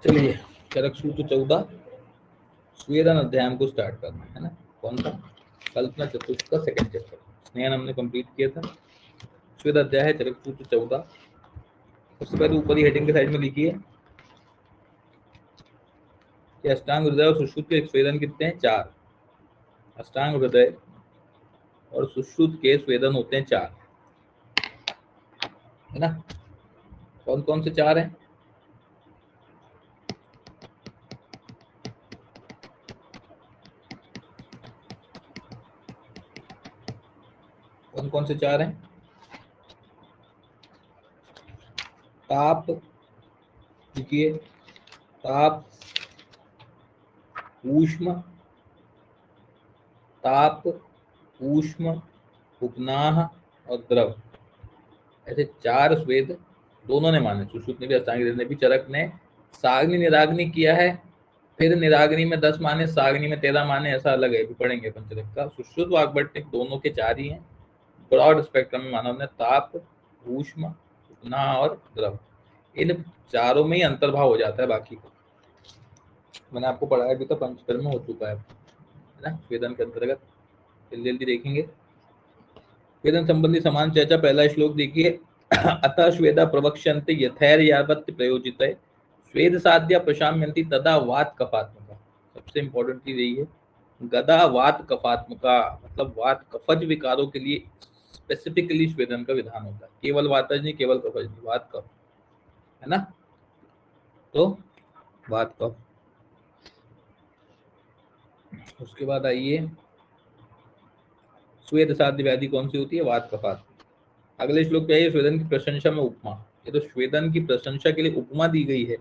चलिए चरक सूत्र 14 स्वेदन अध्याय को स्टार्ट करना है ना। कौन सा? कल्पना चतुष्क का सेकंड चैप्टर स्नेहन हमने कंप्लीट किया था। स्वेद अध्याय है चरक सूत्र 14। सबसे पहले ऊपर ही हेडिंग के साइड में लिखिए कि अष्टांग हृदय और सुश्रुत के स्वेदन कितने हैं? 4। अष्टांग हृदय और सुश्रुत के स्वेदन होते हैं 4, है ना। कौन कौन से 4 हैं? कौन कौन से 4 हैं? ताप, लिखिए ताप, ऊष्म, ताप, ऊष्म, उपनाह और द्रव। ऐसे 4 स्वेद दोनों ने माने, सुश्रुत ने भी अष्टांग हृदय ने भी। चरक ने साग्नि निराग्नि किया है, फिर निराग्नि में 10 माने, साग्नि में 13 माने, ऐसा अलग है, भी पढ़ेंगे पंचरक का। सुश्रुत वाग्भट दोनों के 4 ही हैं। ब्रॉड स्पेक्ट्रम में माना हमने ताप, ऊष्म, उपनाह और द्रव। इन चारों में ही अंतर्भाव हो जाता है बाकी को। मैंने आपको पढ़ाया भी तो पंचकर में हो चुका है ना, वेदन के अंतर्गत। जल्दी जल्दी देखेंगे। वेदन संबंधी समान चर्चा पहला श्लोक देखिए। अतः श्वेदा प्रवक्ष्यन्ते यथैर्यावत् प्रयोजिते स्वेद साध्या प्रशाम्यन्ति तदा वात कफात्मका। सबसे इंपॉर्टेंट चीज यही है, गदा वात कफात्मका, मतलब वात कफज विकारों के लिए स्पेसिफिकली स्वेदन का विधान होता है। केवल वातज नहीं, केवल कफज नहीं, वात कफ, है ना। तो वात कफ। उसके बाद आइए, स्वेद साध्य व्याधि कौन सी होती है? वात कफात। अगले श्लोक पे आइए, स्वेदन की प्रशंसा में उपमा। ये तो स्वेदन की प्रशंसा के लिए उपमा दी गई है।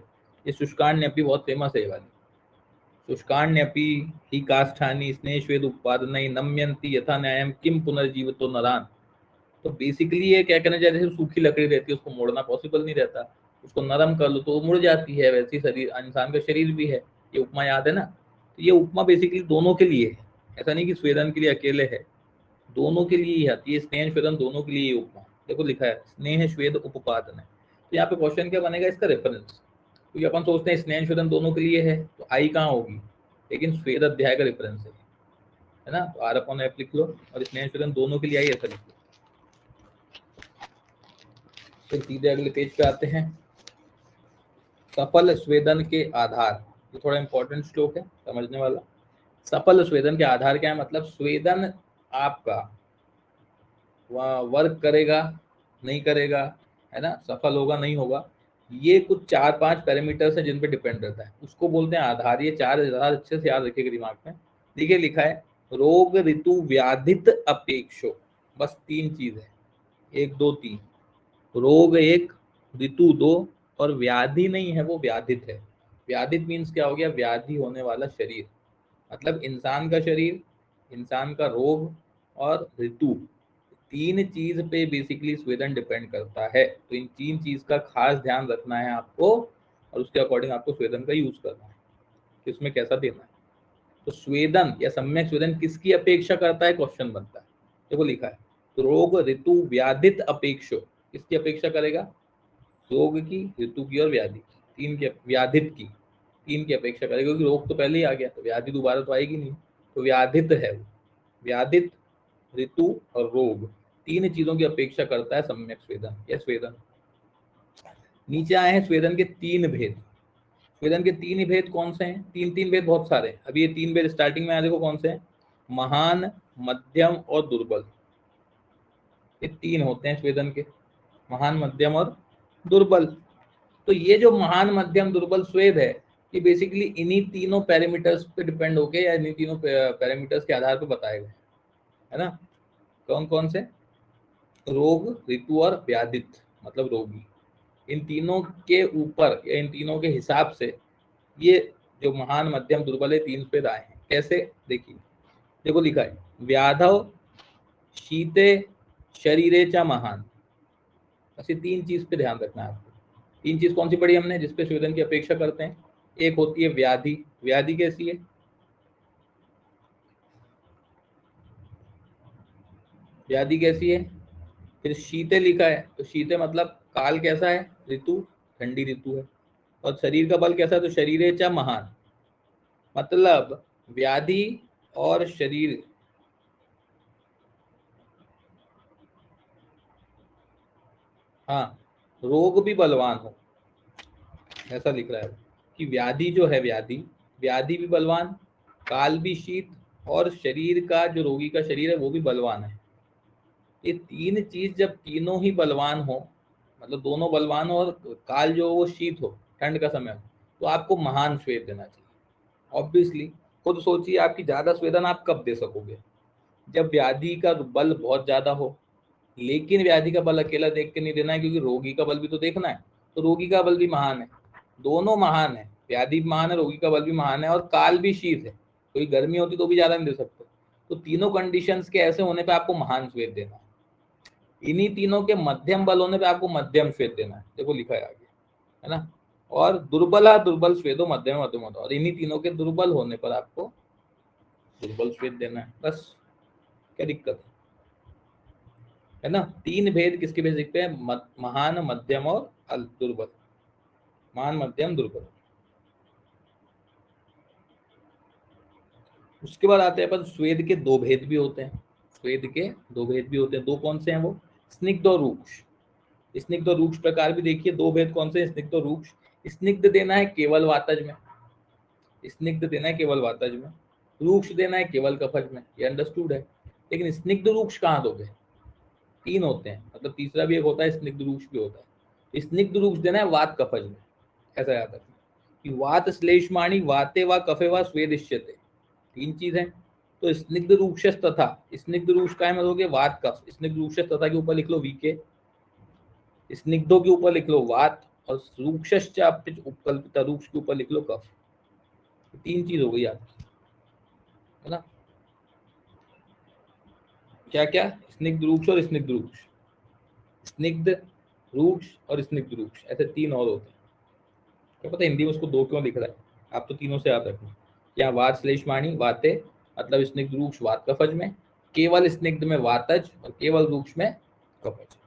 ये शुष्काण्यपि बहुत फेमस है ये वाली। शुष्काण्यपि ही काष्ठानि स्नेह स्वेद उत्पादनैः नम्यन्ति यथा न्यायम किम पुनर्जीवितो नरान। तो बेसिकली ये क्या कहना चाहते हैं, सूखी लकड़ी रहती है, उसको मोड़ना पॉसिबल नहीं रहता, उसको नरम कर लो तो वो मुड़ जाती है, वैसी शरीर इंसान का शरीर भी है। ये उपमा याद है ना। तो ये उपमा बेसिकली दोनों के लिए है, ऐसा नहीं कि स्वेदन के लिए अकेले है, दोनों के लिए ही आती है। स्नेह स्वेदन दोनों के लिए ये उपमा। देखो लिखा है स्नेह स्वेद उपपादन है। तो यहाँ पे क्वेश्चन क्या बनेगा? इसका रेफरेंस। क्योंकि अपन सोचते हैं स्नेह स्वेदन दोनों के लिए है तो आई कहाँ होगी, लेकिन स्वेद अध्याय का रेफरेंस है ना। तो आर अपन एफ लिख लो और स्नेह स्वेदन दोनों के लिए आई ऐसा लिख लो। फिर सीधे अगले पेज पे आते हैं। सफल स्वेदन के आधार, ये थोड़ा इंपॉर्टेंट श्लोक है, समझने वाला। सफल स्वेदन के आधार क्या है? मतलब स्वेदन आपका वर्क करेगा नहीं करेगा, है ना, सफल होगा नहीं होगा, ये कुछ 4-5 पैरामीटर्स हैं जिन पे डिपेंड रहता है, उसको बोलते हैं आधार। ये 4 आधार अच्छे से याद रखिएगा दिमाग में। देखिए लिखा है रोग ऋतु व्याधित अपेक्षो, बस 3 चीज है, 1 2 3। रोग 1, ऋतु 2 और व्याधि नहीं है, वो व्याधित है। व्याधित मीन्स क्या हो गया? व्याधि होने वाला शरीर, मतलब इंसान का शरीर, इंसान का रोग और ऋतु, 3 चीज पे बेसिकली स्वेदन डिपेंड करता है। तो इन 3 चीज का खास ध्यान रखना है आपको और उसके अकॉर्डिंग आपको स्वेदन का यूज करना है कि उसमें कैसा देना है। तो स्वेदन या सम्यक स्वेदन किसकी अपेक्षा करता है? क्वेश्चन बनता है। देखो लिखा है तो रोग ऋतु व्याधित अपेक्षो, किसकी अपेक्षा करेगा? रोग की, ऋतु की और व्याधि की, 3 की, व्याधित की 3 की अपेक्षा करेगा, क्योंकि रोग तो पहले ही आ गया तो व्याधि दोबारा तो आएगी नहीं। तो व्याधित है वो, व्याधित, ऋतु और रोग, 3 चीजों की अपेक्षा करता है सम्यक स्वेदन या स्वेदन। नीचे आए हैं स्वेदन के 3 भेद। स्वेदन के 3 ही भेद कौन से हैं? 3 भेद बहुत सारे हैं। अभी ये 3 भेद स्टार्टिंग में आए, देखो कौन से हैं? महान, मध्यम और दुर्बल। ये 3 होते हैं स्वेदन के, महान, मध्यम और दुर्बल। तो ये जो महान, मध्यम, दुर्बल स्वेद है, ये बेसिकली इन्हीं तीनों पैरामीटर्स पे डिपेंड होके या इन्हीं तीनों पैरामीटर्स के आधार पर बताए गए, है ना। कौन कौन से? रोग, ऋतु और व्याधित, मतलब रोगी। इन तीनों के ऊपर या इन तीनों के हिसाब से ये जो महान, मध्यम, दुर्बल है 3 स्वेद आए हैं। कैसे? देखिए, देखो लिखा है व्याधव शीते शरीरे च महान। ऐसी 3 चीज पे ध्यान रखना है आपको। 3 चीज कौन सी पढ़ी हमने जिसपे स्वेदन की अपेक्षा करते हैं? एक होती है व्याधि। व्याधि कैसी है? व्याधि कैसी है? फिर शीते लिखा है, तो शीते मतलब काल कैसा है? ऋतु, ठंडी ऋतु है। और शरीर का बल कैसा है, तो शरीरे च महान, मतलब व्याधि और शरीर, हाँ, रोग भी बलवान हो, ऐसा लिख रहा है कि व्याधि जो है, व्याधि व्याधि भी बलवान, काल भी शीत, और शरीर का जो रोगी का शरीर है वो भी बलवान है। ये तीन चीज जब तीनों ही बलवान हो, मतलब दोनों बलवान हो और काल जो हो वो शीत हो, ठंड का समय हो, तो आपको महान श्वेत देना चाहिए। ऑब्वियसली खुद सोचिए आपकी ज्यादा स्वेदन आप कब दे सकोगे, जब व्याधि का बल बहुत ज्यादा हो। लेकिन व्याधि का बल अकेला देख के नहीं देना है, क्योंकि रोगी का बल भी तो देखना है। तो रोगी का बल भी महान है, दोनों महान है, व्याधि भी महान है, रोगी का बल भी महान है, और काल भी शीत है, कोई गर्मी होती तो भी ज्यादा नहीं दे सकते। तो तीनों कंडीशंस के ऐसे होने पे आपको महान श्वेत देना है। इन्हीं तीनों के मध्यम बल होने पे आपको मध्यम श्वेत देना है, देखो लिखा है आगे, है ना। और दुर्बल दुर्बल श्वेतो मध्यम मध्यम होता है, और इन्हीं तीनों के दुर्बल होने पर आपको दुर्बल श्वेत देना है, बस। क्या दिक्कत है ना। तीन भेद किसके बेसिक पे है, महान, मध्यम और दुर्बल, महान, मध्यम, दुर्बल। उसके बाद आते हैं अपन, स्वेद के दो भेद भी होते हैं, स्वेद के दो भेद भी होते हैं। दो कौन से हैं वो, स्निग्ध और रूक्ष। स्निग्ध और रूक्ष प्रकार भी देखिए, दो भेद कौन से हैं, स्निग्ध और रूक्ष। स्निग्ध देना है केवल वातज में, स्निग्ध देना है केवल वातज में, रूक्ष देना है केवल कफज में, ये अंडरस्टूड है। लेकिन स्निग्ध रूक्ष कहाँ दोगे, तीन होते हैं, मतलब तीसरा भी एक होता है, स्निग्ध रूक्ष भी होता है। स्निग्ध रूक्ष देना है वात कफज में, ऐसा याद रखना कि वात श्लेष्माणी वाते व कफे व स्वेदिष्यते, तीन चीज है। तो स्निग्ध रूक्ष तथा, स्निग्ध रूक्ष का है मतलब वात कफ, स्निग्ध रूक्ष तथा के ऊपर लिख लो वीके, स्निग्धों के ऊपर लिख लो वात, और रूक्षश्च उपकल्पित रूक्ष के ऊपर लिख लो कफ। तीन चीज हो गई आपकी, है ना। क्या क्या, स्निग्ध रूक्ष और स्निग्ध रूक्ष, स्निग्ध रूक्ष और स्निग्ध रूक्ष, ऐसे तीन और होते हैं। क्या पता हिंदी में उसको दो क्यों लिख रहा है, आप तो तीनों से याद रखना। क्या, वात श्लेष्माणी वाते, मतलब स्निग्ध रूक्ष वात कफज में, केवल स्निग्ध में वातज, और केवल रूक्ष में कफज।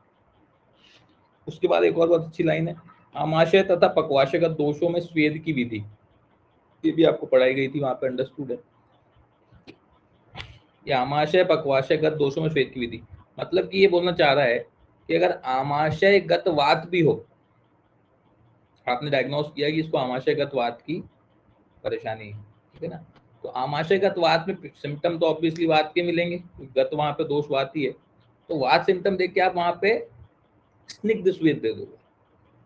उसके बाद एक और बहुत अच्छी लाइन है, आमाशय तथा पक्वाशयगत दोषों में स्वेद की विधि, ये भी आपको पढ़ाई गई थी वहां पे, अंडरस्टूड है। ये आमाशय पक्वाशयगत दोषों में स्वेद की विधि, मतलब कि ये बोलना चाह रहा है कि अगर आमाशयगत वात भी हो, आपने डायग्नोस किया कि इसको आमाशयगत वात की परेशानी है, ठीक है ना। तो आमाशयगत वात में सिम्टम तो ऑब्वियसली वात के मिलेंगे, गत वहां पे दोष वात ही है। तो वात सिम्टम देख के आप वहां पे स्निग्ध स्वेद दे दोगे,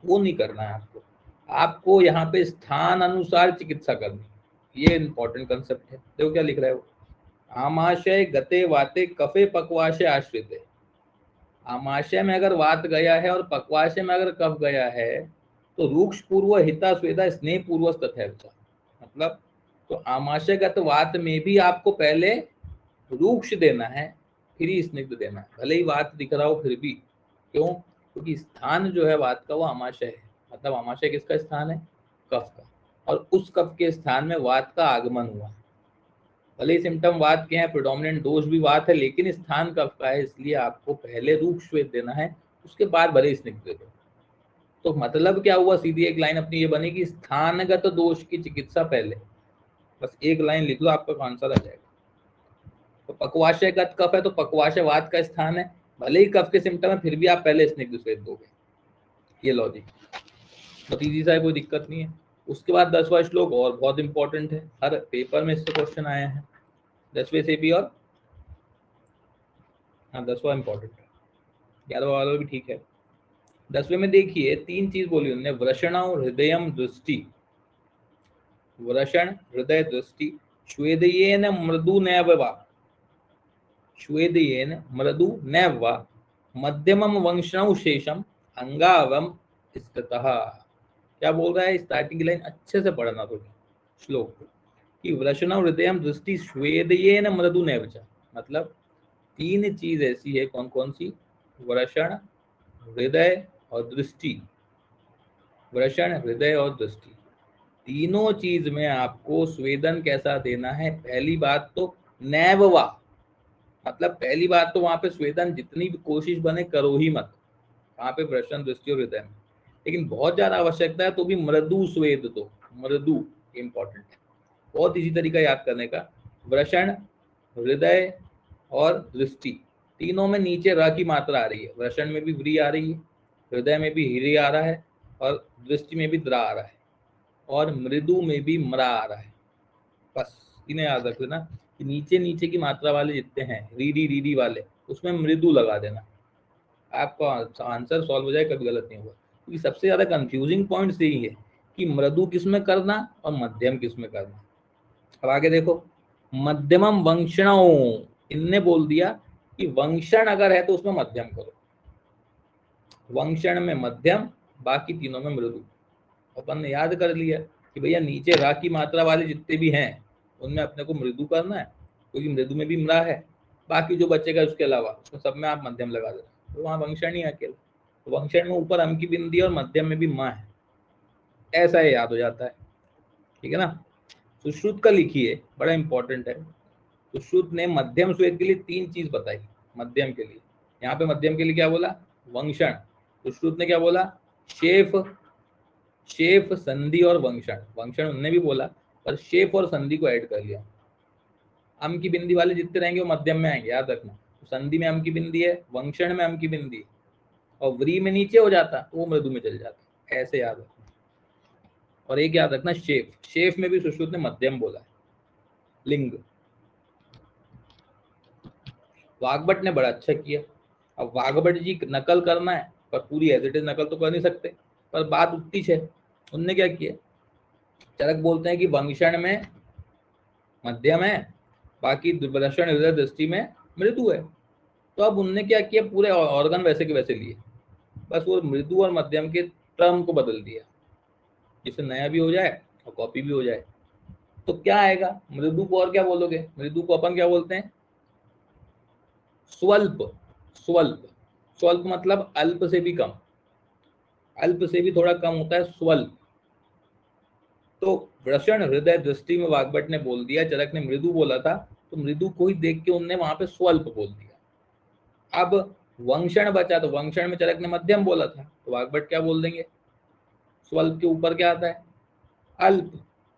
वो नहीं करना है आपको। आपको यहाँ पे स्थान अनुसार चिकित्सा करनी, ये इंपॉर्टेंट कंसेप्ट है। देखो क्या लिख रहा है वो, आमाशय गते वाते कफे पक्वाशय आश्रित है। आमाशय में अगर वात गया है और पक्वाशय में अगर कफ गया है, तो रूक्ष पूर्व हिता स्वेदा स्नेह पूर्व तथैवच, मतलब तो आमाशयगत वात में भी आपको पहले रूक्ष देना है, फिर ही स्निग्ध देना है, भले ही वात दिख रहा हो फिर भी। क्यों, क्योंकि स्थान जो है वात का वो आमाशय है, मतलब आमाशय किसका स्थान है, कफ का, और उस कफ के स्थान में वात का आगमन हुआ है। भले ही सिम्टम वात के हैं, प्रिडोमिनेंट दोष भी वात है, लेकिन स्थान कफ का है, इसलिए आपको पहले रूक्ष श्वेत देना है, उसके बाद भले स्निग्ध दे दो। तो मतलब क्या हुआ, सीधी एक लाइन अपनी ये बनेगी, स्थानगत दोष की चिकित्सा पहले, बस एक लाइन लिख लो, आपका आंसर आ जाएगा। तो पक्वाशयगत कफ है तो पक्वाशय वात का स्थान है, भले ही कफ के सिम्टम है फिर भी आप पहले स्निग्ध श्वेत दोगे, ये लॉजिक। बहुत ईजी सा है, कोई दिक्कत नहीं है। उसके बाद 10वां श्लोक और बहुत इंपॉर्टेंट है, हर पेपर में इससे क्वेश्चन आया है, 10वें से भी, और हाँ 10वां इंपॉर्टेंट है, 11वां वाला भी ठीक है। 10वें में देखिए तीन चीज बोली उन्होंने, वृषण हृदयम दृष्टि, वृषण हृदय दृष्टि, श्वेदयेन मृदु नैव वा, श्वेदयेन मृदु नैव वा, मध्यमम वंशणौ शेषम अंगावम स्थितः। क्या बोल रहा है, स्टार्टिंग की लाइन अच्छे से पढ़ना थोड़ी श्लोक को, कि वृषण हृदयम दृष्टि श्वेदयेन मृदु नैव च, मतलब तीन चीज ऐसी है, कौन कौन सी, वृषण, हृदय और दृष्टि, वृषण, हृदय और दृष्टि, तीनों चीज में आपको स्वेदन कैसा देना है। पहली बात तो नैववा, मतलब पहली बात तो वहां पे स्वेदन जितनी भी कोशिश बने करो ही मत, वहां पे वृषण, दृष्टि और हृदय में। लेकिन बहुत ज्यादा आवश्यकता है तो भी मृदु स्वेद दो, मृदु इंपॉर्टेंट है। बहुत इजी तरीका याद करने का, वृषण, हृदय और दृष्टि, तीनों में नीचे र की मात्रा आ रही है। वृषण में भी व्री आ रही है, हृदय में भी हीरे आ रहा है, और दृष्टि में भी द्रा आ रहा है, और मृदु में भी मरा आ रहा है। बस इन्हें याद रख लेना कि नीचे नीचे की मात्रा वाले जितने हैं, रीडी रीडी वाले, उसमें मृदु लगा देना, आपका आंसर सॉल्व हो जाए, कभी गलत नहीं होगा। क्योंकि सबसे ज्यादा कंफ्यूजिंग पॉइंट यही है कि मृदु किस में करना और मध्यम किस में करना। अब आगे देखो, मध्यमम वंक्षणो, इनने बोल दिया कि वंक्षण अगर है तो उसमें मध्यम करो, वंक्षण में मध्यम, बाकी तीनों में मृदु। अपन ने याद कर लिया कि भैया नीचे रा की मात्रा वाले जितने भी हैं उनमें अपने को मृदु करना है, क्योंकि मृदु में भी मरा है, बाकी जो बचेगा उसके अलावा उसमें सब में आप मध्यम लगा देना, तो वहाँ वंक्षण ही है अकेला। तो वंक्षण में ऊपर अम की बिंदी और मध्यम में भी माँ है, ऐसा ही याद हो जाता है, ठीक है ना। सुश्रुत का लिखिए, बड़ा इंपॉर्टेंट है। सुश्रुत ने मध्यम स्वेद के लिए 3 चीज बताई, मध्यम के लिए, यहाँ पे मध्यम के लिए क्या बोला, वंक्षण। सुश्रुत ने क्या बोला, शेफ, शेफ, संधि और वंक्षण। वंक्षण उनने भी बोला, पर शेफ और संधि को ऐड कर लिया। अम की बिंदी वाले जितने रहेंगे वो मध्यम में आएंगे, याद रखना। तो संधि में अम की बिंदी है, वंक्षण में अम की बिंदी है, और व्री में नीचे हो जाता तो वो मृदु में चल जाता, ऐसे याद रखना। और एक याद रखना, शेफ, शेफ में भी सुश्रुत ने मध्यम बोला है, लिंग। वाग्भट ने बड़ा अच्छा किया। अब वाग्भट जी नकल करना है, पर पूरी एज इट इज नकल तो कर नहीं सकते, पर बात उतनी है। उनने क्या किया, चरक बोलते हैं कि वंक्षण में मध्यम है, बाकी वृषण, हृदय, दृष्टि में मृदु है। तो अब उनने क्या किया, पूरे ऑर्गन वैसे के वैसे लिए, बस वो मृदु और मध्यम के टर्म को बदल दिया, जिससे नया भी हो जाए और कॉपी भी हो जाए। तो क्या आएगा, मृदु को और क्या बोलोगे, मृदु को अपन क्या बोलते हैं, स्वल्प। स्वल्प, स्वल्प मतलब अल्प से भी कम, अल्प से भी थोड़ा कम होता है स्वल्प। तो वृषण, हृदय, दृष्टि में वाग्भट ने बोल दिया, चरक ने मृदु बोला था, तो मृदु को ही देख के उनने वहां पे स्वल्प बोल दिया। अब वंक्षण बचा, तो वंक्षण में चरक ने मध्यम बोला था, तो वाग्भट क्या बोल देंगे, स्वल्प के ऊपर क्या आता है, अल्प,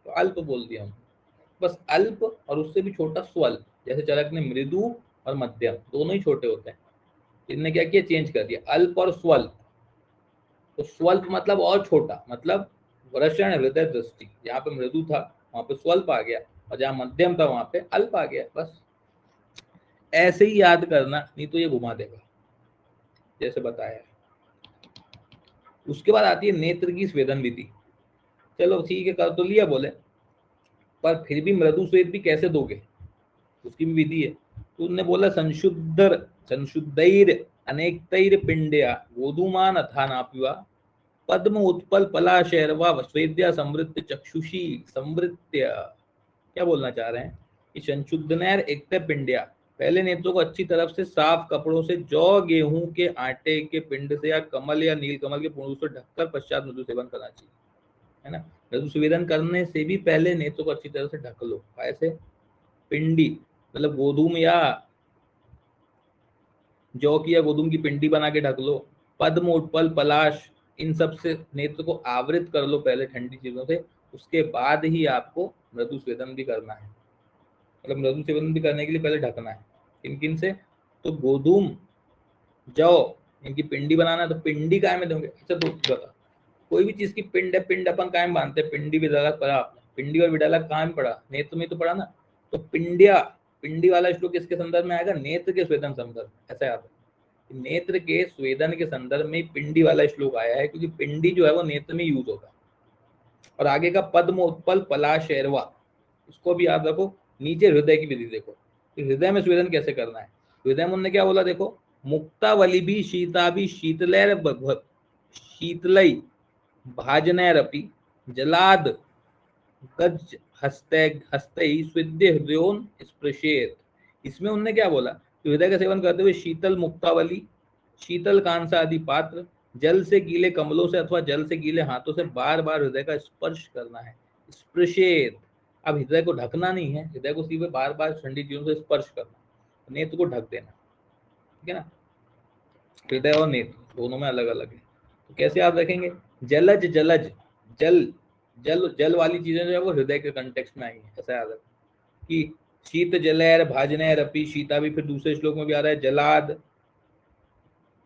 तो अल्प बोल दिया उन्होंने। बस अल्प और उससे भी छोटा स्वल्प, जैसे चरक ने मृदु और मध्यम दोनों ही छोटे होते हैं, इनने क्या किया, चेंज कर दिया, अल्प और स्वल्प। तो स्वल्प मतलब और छोटा, मतलब वृषण, हृदय, दृष्टि, जहाँ पे मृदु था वहां पे स्वल्प आ गया, और जहाँ मध्यम था वहां पे अल्प आ गया। बस ऐसे ही याद करना, नहीं तो ये घुमा देगा, जैसे बताया है। उसके बाद आती है नेत्र की स्वेदन विधि। चलो ठीक है, कर तो लिया बोले, पर फिर भी मृदु स्वेद भी कैसे दोगे, उसकी भी विधि है। तो उन्होंने बोला, संशुद्धर, संशुद्धैर अनेकतैर पिंड्या गोधूमान अथा नापिवा पद्म उत्पल पलाशैर्वा स्वेद्या समृद्ध चक्षुषी समृत्य। क्या बोलना चाह रहे हैं कि संशुद्धनैर एकते पिंड्या, पहले नेत्रों को अच्छी तरफ से साफ कपड़ों से जौ गेहूं के आटे के पिंड से या कमल या नील कमल के पुंज से ढककर पश्चात मृदु सेवन करना चाहिए, है ना। मृदु सेवन करने से भी पहले नेत्रों को अच्छी तरह से ढक लो, ऐसे पिंडी मतलब गोधूम या जौ की या गोधूम की पिंडी बना के ढक लो, पद्म, उत्पल, पलाश, इन सब से नेत्र को आवृत कर लो पहले ठंडी चीजों से, उसके बाद ही आपको मृदु स्वेदन भी करना है। मतलब मृदु सेवन भी करने के लिए पहले ढकना है, किन किन से, तो गोधूम, जौ, इनकी पिंडी बनाना है, तो पिंडी काय में दोगे, अच्छा तो बता, कोई भी चीज की पिंड है, पिंड अपन काय में बांधते हैं, पिंडी विडालक पढ़ा आपने, पिंडी और विडालक काय में पढ़ा, नेत्र में तो पढ़ा ना। तो पिंडिया, पिंडी वाला श्लोक किसके संदर्भ में आएगा, नेत्र के स्वेदन संदर्भ, ऐसा याद है। नेत्र के स्वेदन के संदर्भ में पिंडी वाला श्लोक आया है, क्योंकि पिंडी जो है वो नेत्र में यूज होगा। और आगे का पद्म, उत्पल, पलाशैर्वा, इसको भी याद रखो। नीचे हृदय की विधि देखो, हृदय में स्वेदन कैसे करना है। हृदय में उन्होंने क्या बोला, देखो, मुक्तावली भी शीता भी शीतलैर शीतलई भाजनैरपि जलाद गज हस्ते हस्ते स्विद्य हृदयोन स्पृशेत। इसमें उन्होंने क्या बोला, तो हृदय का सेवन करते हुए शीतल मुक्तावली, शीतल कांसा आदि पात्र, जल से गीले कमलों से अथवा जल से गीले हाथों से बार बार हृदय का स्पर्श करना है, स्पृशेत। अब हृदय को ढकना नहीं है, हृदय को सीधे बार बार ठंडी चीजों से स्पर्श करना, नेत्र को ढक देना, ठीक है ना। हृदय और नेत्र दोनों में अलग अलग है। कैसे याद रखेंगे? जलज जलज, जल जल जल वाली चीजें जो है वो हृदय के कंटेक्स्ट में आई है, ऐसा याद रखें कि शीत जलैर भाजनैर अपि, शीता भी फिर दूसरे श्लोक में भी आ रहा है, जलाद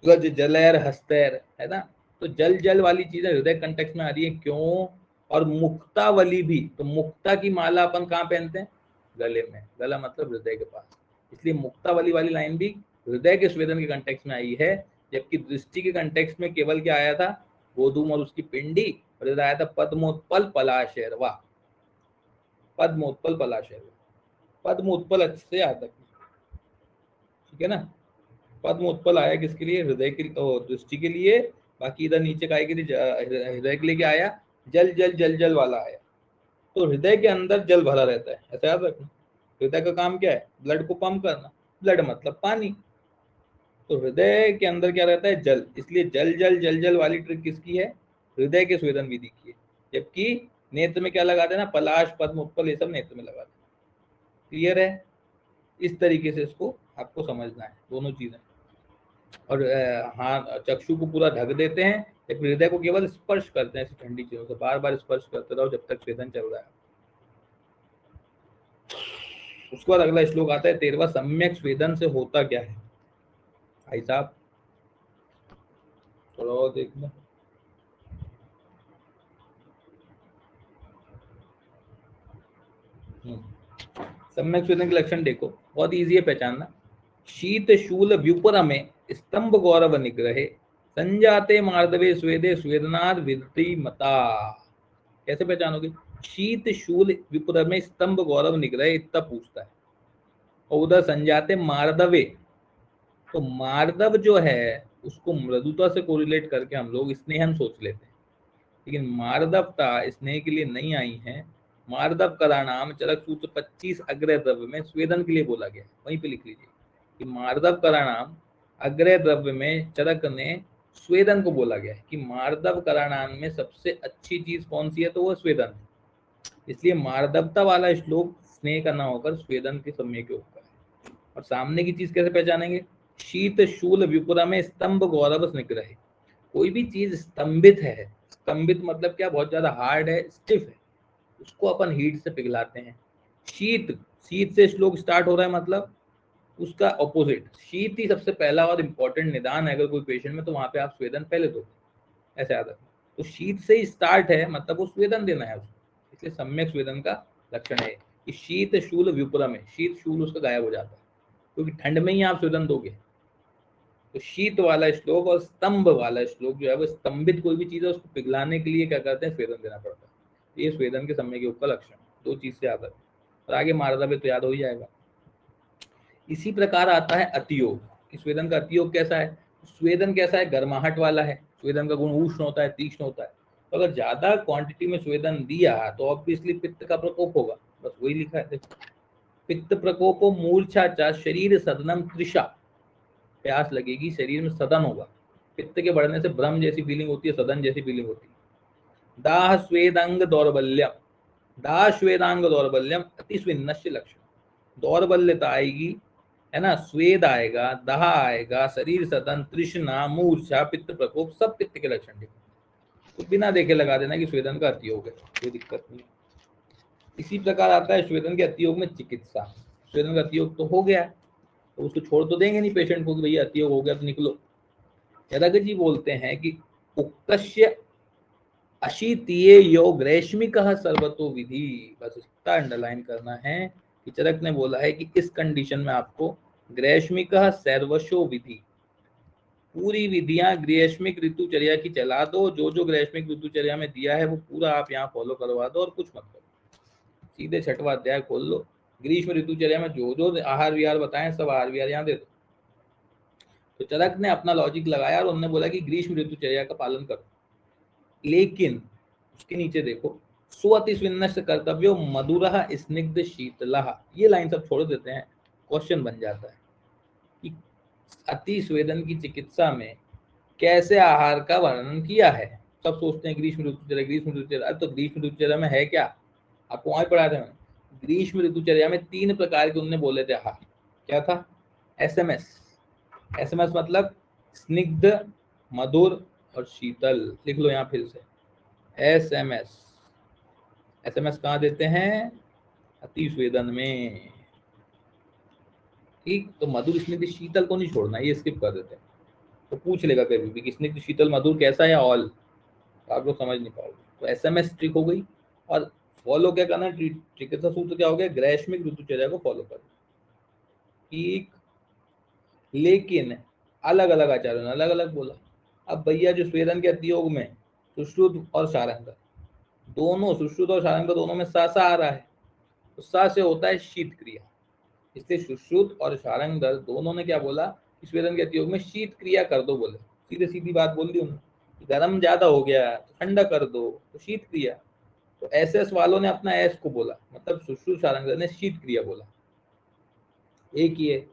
गज जलैर हस्तैर, है ना। तो जल जल वाली चीजें हृदय कंटेक्स्ट में आ रही है, क्यों? और मुक्तावली भी, तो मुक्ता की माला अपन कहाँ पहनते हैं? गले में, गला मतलब हृदय के पास, इसलिए मुक्तावली वाली लाइन भी हृदय के स्वेदन के कंटेक्स्ट में आई है। जबकि दृष्टि के कंटेक्स्ट में केवल क्या आया था? गोधूम और उसकी पिंडी, और इधर आया था पद्मोत्पल पलाशय, वाह, पद्मोत्पल पलाशय, पद्मोत्पल अच्छे से याद रखना, ठीक है ना। पद्म उत्पल आया किसके लिए? हृदय के, दृष्टि के लिए। बाकी इधर नीचे काय के लिए, हृदय के लिए क्या आया? जल जल जल जल वाला आया। तो हृदय के अंदर जल भरा रहता है, ऐसा याद रखना। हृदय का काम क्या है? ब्लड को पंप करना, ब्लड मतलब पानी। तो हृदय के अंदर क्या रहता है? जल, इसलिए जल जल जल जल वाली ट्रिक किसकी है? हृदय के स्वेदन विधि की है। जबकि नेत्र में क्या लगाते हैं ना, पलाश पद्म उत्पल, ये सब नेत्र में लगाते हैं। क्लियर है? इस तरीके से इसको आपको समझना है, दोनों चीजें। और हाँ, चक्षु को पूरा ढक देते हैं, लेकिन हृदय को केवल स्पर्श करते हैं ऐसी ठंडी चीजों से, बार बार स्पर्श करते रहो जब तक स्वेदन चल रहा है। उसके बाद अगला श्लोक आता है 13वां, सम्यक स्वेदन से होता क्या है? भाई साहब थोड़ा और देख लो। सम्यक स्वेदन के लक्षण देखो, बहुत इजी है पहचानना। शीत शूल व्युपर में स्तंभ गौरव निग्रहे, संजाते मार्दवे स्वेदे स्वेदनाद विधि मता। कैसे पहचानोगे? शीत शूल विपुर में स्तंभ गौरव निग्रह, इतना पूछता है। और उधर संजाते मार्दवे, तो मार्दव जो है उसको मृदुता से कोरिलेट करके हम लोग स्नेहन सोच लेते हैं, लेकिन मार्दवता स्नेह के लिए नहीं आई है। मार्दव का नाम चरक सूत्र 25 अग्रय द्रव्य में स्वेदन के लिए बोला गया है, वहीं पे लिख लीजिए कि मार्दव का नाम अग्रय द्रव्य में चरक ने स्वेदन को बोला गया है कि मार्दव कराणाम में सबसे अच्छी चीज कौन सी है, तो वो स्वेदन है। इसलिए मार्दवता वाला श्लोक स्नेह का ना होकर स्वेदन के समय के ऊपर है। और सामने की चीज कैसे पहचानेंगे? शीत शूल विपुरा में स्तंभ गौरव निग्रह, कोई भी चीज स्तंभित है, स्तंभित मतलब क्या? बहुत ज्यादा हार्ड है, स्टिफ है, उसको अपन हीट से पिघलाते हैं। शीत, शीत से श्लोक स्टार्ट हो रहा है, मतलब उसका ऑपोजिट शीत ही सबसे पहला और इंपॉर्टेंट निदान है। अगर कोई पेशेंट में, तो वहां पे आप स्वेदन पहले दो, ऐसे याद रखना। तो शीत से ही स्टार्ट है, मतलब वो स्वेदन देना है उसको, इसलिए सम्यक स्वेदन का लक्षण है कि शीत शूल विपुरा में, शीत शूल उसका गायब हो जाता है, क्योंकि ठंड में ही आप स्वेदन दोगे। तो शीत वाला श्लोक और स्तंभ वाला श्लोक जो है वो स्तंभित कोई भी चीज है उसको पिघलाने के लिए क्या करते हैं? स्वेदन देना पड़ता है। ये स्वेदन के समय के ऊपर लक्षण, दो चीज से याद रखें, और आगे मारदा भी तो याद हो ही जाएगा। इसी प्रकार आता है अतियोग, कि स्वेदन का अतियोग कैसा है? स्वेदन कैसा है? गर्माहट वाला है। स्वेदन का गुण उष्ण होता है, तीक्ष्ण होता है। तो अगर ज्यादा क्वांटिटी में स्वेदन दिया तो ऑब्वियसली पित्त का प्रकोप होगा, बस वही लिखा है देखो। पित्त प्रकोपो मूर्छा चा शरीर सदनम तृषा, प्यास लगेगी, शरीर में सदन होगा। पित्त के बढ़ने से भ्रम जैसी फीलिंग होती है, सदन जैसी फीलिंग होती है। दाह स्वेदांग दौर्बल्यम, दाह स्वेदांग दौर्बल्यम अति स्विन्नस्य लक्षण, दौर्बल्यता आएगी, है ना, स्वेद आएगा, दाह आएगा, शरीर सदन, तृष्णा, मूर्छा, पित्त प्रकोप, सब पित्त के लक्षण दिखेंगे। तो बिना देखे लगा देना कि स्वेदन का अतियोग है, कोई दिक्कत नहीं। इसी प्रकार आता है स्वेदन के अतियोग में चिकित्सा। स्वेदन का अतियोग तो हो गया, तो उसको छोड़ तो देंगे नहीं पेशेंट को कि भैया अतियोग हो गया तो निकलो। यदग जी बोलते हैं कि उक्तस्य अशीतीय योग ग्रैश्मिक सर्वतो विधि, बस इसका अंडरलाइन करना है कि चरक ने बोला है कि इस कंडीशन में आपको ग्रैश्मिक सर्वशो विधि, पूरी विधियां ग्रीष्मिक ऋतुचर्या की चला दो, जो जो ग्रीष्मिक ऋतुचर्या में दिया है वो पूरा आप यहाँ फॉलो करवा दो और कुछ मत करो। सीधे 6वां अध्याय खोल लो, ग्रीष्म ऋतुचर्या में जो जो आहार विहार बताएं सब आहार विहार यहाँ दे दो। तो चरक ने अपना लॉजिक लगाया और उन्होंने बोला कि ग्रीष्म ऋतुचर्या का पालन करो, लेकिन उसके नीचे देखो, सुअति स्विन्नस्य कर्तव्यो मधुरः स्निग्ध शीतलः, ये लाइन सब छोड़ देते हैं, क्वेश्चन बन जाता है कि अति स्वेदन की चिकित्सा में कैसे आहार का वर्णन किया है। सब सोचते हैं ग्रीष्म ऋतुचर्या, ग्रीष्म ऋतुचर्या, तो ग्रीष्म ऋतुचर्या में है क्या? आपको वहां पढ़ाया था मैंने, ग्रीष्म ऋतुचर्या में 3 प्रकार के उन्होंने बोले थे आहार। क्या था? एसएमएस, एसएमएस मतलब स्निग्ध, मधुर, और शीतल। लिख लो यहाँ फिर से, SMS। SMS कहाँ देते हैं? अति स्वेदन में। ठीक, तो मधुर, स्निग्ध, शीतल को नहीं छोड़ना, ये स्किप कर देते हैं। तो पूछ लेगा कभी भी कि स्निग्ध, शीतल, मधुर कैसा है या ऑल, तो आप लोग समझ नहीं पाओगे। तो SMS ट्रिक हो गई। और फॉलो क्या करना है, चिकित्सा सूत्र क्या हो गया, ग्रैष्मिक ऋतुचर्या को फॉलो करना। ठीक, लेकिन अलग अलग आचार्यों ने अलग अलग बोला। अब भैया जो स्वेदन के अतियोग में सुश्रुत और सारंग दोनों, सुश्रुत और सारंग दोनों में सा सा आ रहा है, तो सा से होता है शीत क्रिया। इसलिए सुश्रुत और सारंग दोनों ने क्या बोला, कि स्वेदन के अतियोग में शीत क्रिया कर दो। बोले सीधे सीधी बात बोल दी उन्होंने, गर्म ज्यादा हो गया तो ठंडा कर दो, तो शीत क्रिया। तो SS वालों ने अपना एस को बोला, मतलब सुश्रुत सारंग ने शीत क्रिया बोला। एक ही है।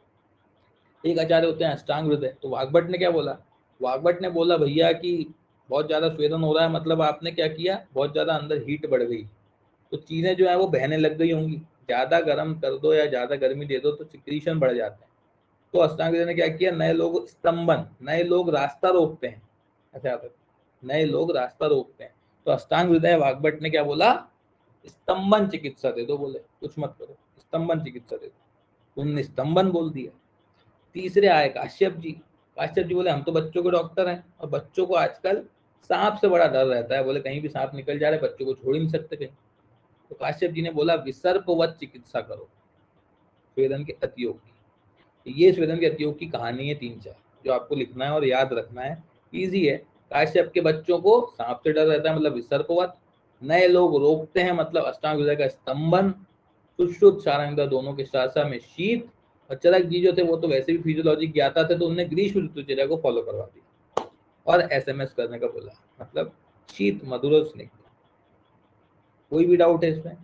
एक आचार्य होते हैं अष्टांग हृदय, तो वाग्भट ने क्या बोला, वाग्भट ने बोला भैया कि बहुत ज्यादा स्वेदन हो रहा है, मतलब आपने क्या किया, बहुत ज्यादा अंदर हीट बढ़ गई, तो चीजें जो है वो बहने लग गई होंगी, ज्यादा गर्म कर दो या ज्यादा गर्मी दे दो तो सिक्रीशन बढ़ जाता है। तो अष्टांग हृदय ने क्या किया, नए लोग स्तंभन, नए लोग रास्ता रोकते हैं। अच्छा, नए लोग रास्ता रोकते हैं, तो अष्टांग हृदय वाग्भट ने क्या बोला, स्तंभन चिकित्सा दे दो। बोले कुछ मत करो, स्तंभन चिकित्सा दे दो। उन्होंने स्तंभन बोल दिया। तीसरे आए काश्यप जी। काश्यप जी बोले हम तो बच्चों के डॉक्टर हैं, और बच्चों को आजकल सांप से बड़ा डर रहता है। बोले कहीं भी सांप निकल जा रहा है, बच्चों को छोड़ ही नहीं सकते कहीं। तो काश्यप जी ने बोला विसर्पवत चिकित्सा करो स्वेदन के अतियोग की। ये स्वेदन के अतियोग की कहानी है 3-4, जो आपको लिखना है और याद रखना है। इजी है। काश्यप के बच्चों को सांप से डर रहता है, मतलब विसर्पवत। नए लोग रोकते हैं, मतलब अष्टांग हृदय का स्तंभन। सुश्रुत सारंगधर दोनों के साथ में शीत। और चरक जी जो थे वो तो वैसे भी फिजियोलॉजी ज्ञाता थे, तो उन्होंने ग्रीष्म ऋतुचर्या को फॉलो करवा दिया और SMS करने का बोला, मतलब शीत, मधुर और स्निग्ध। कोई भी डाउट है इसमें?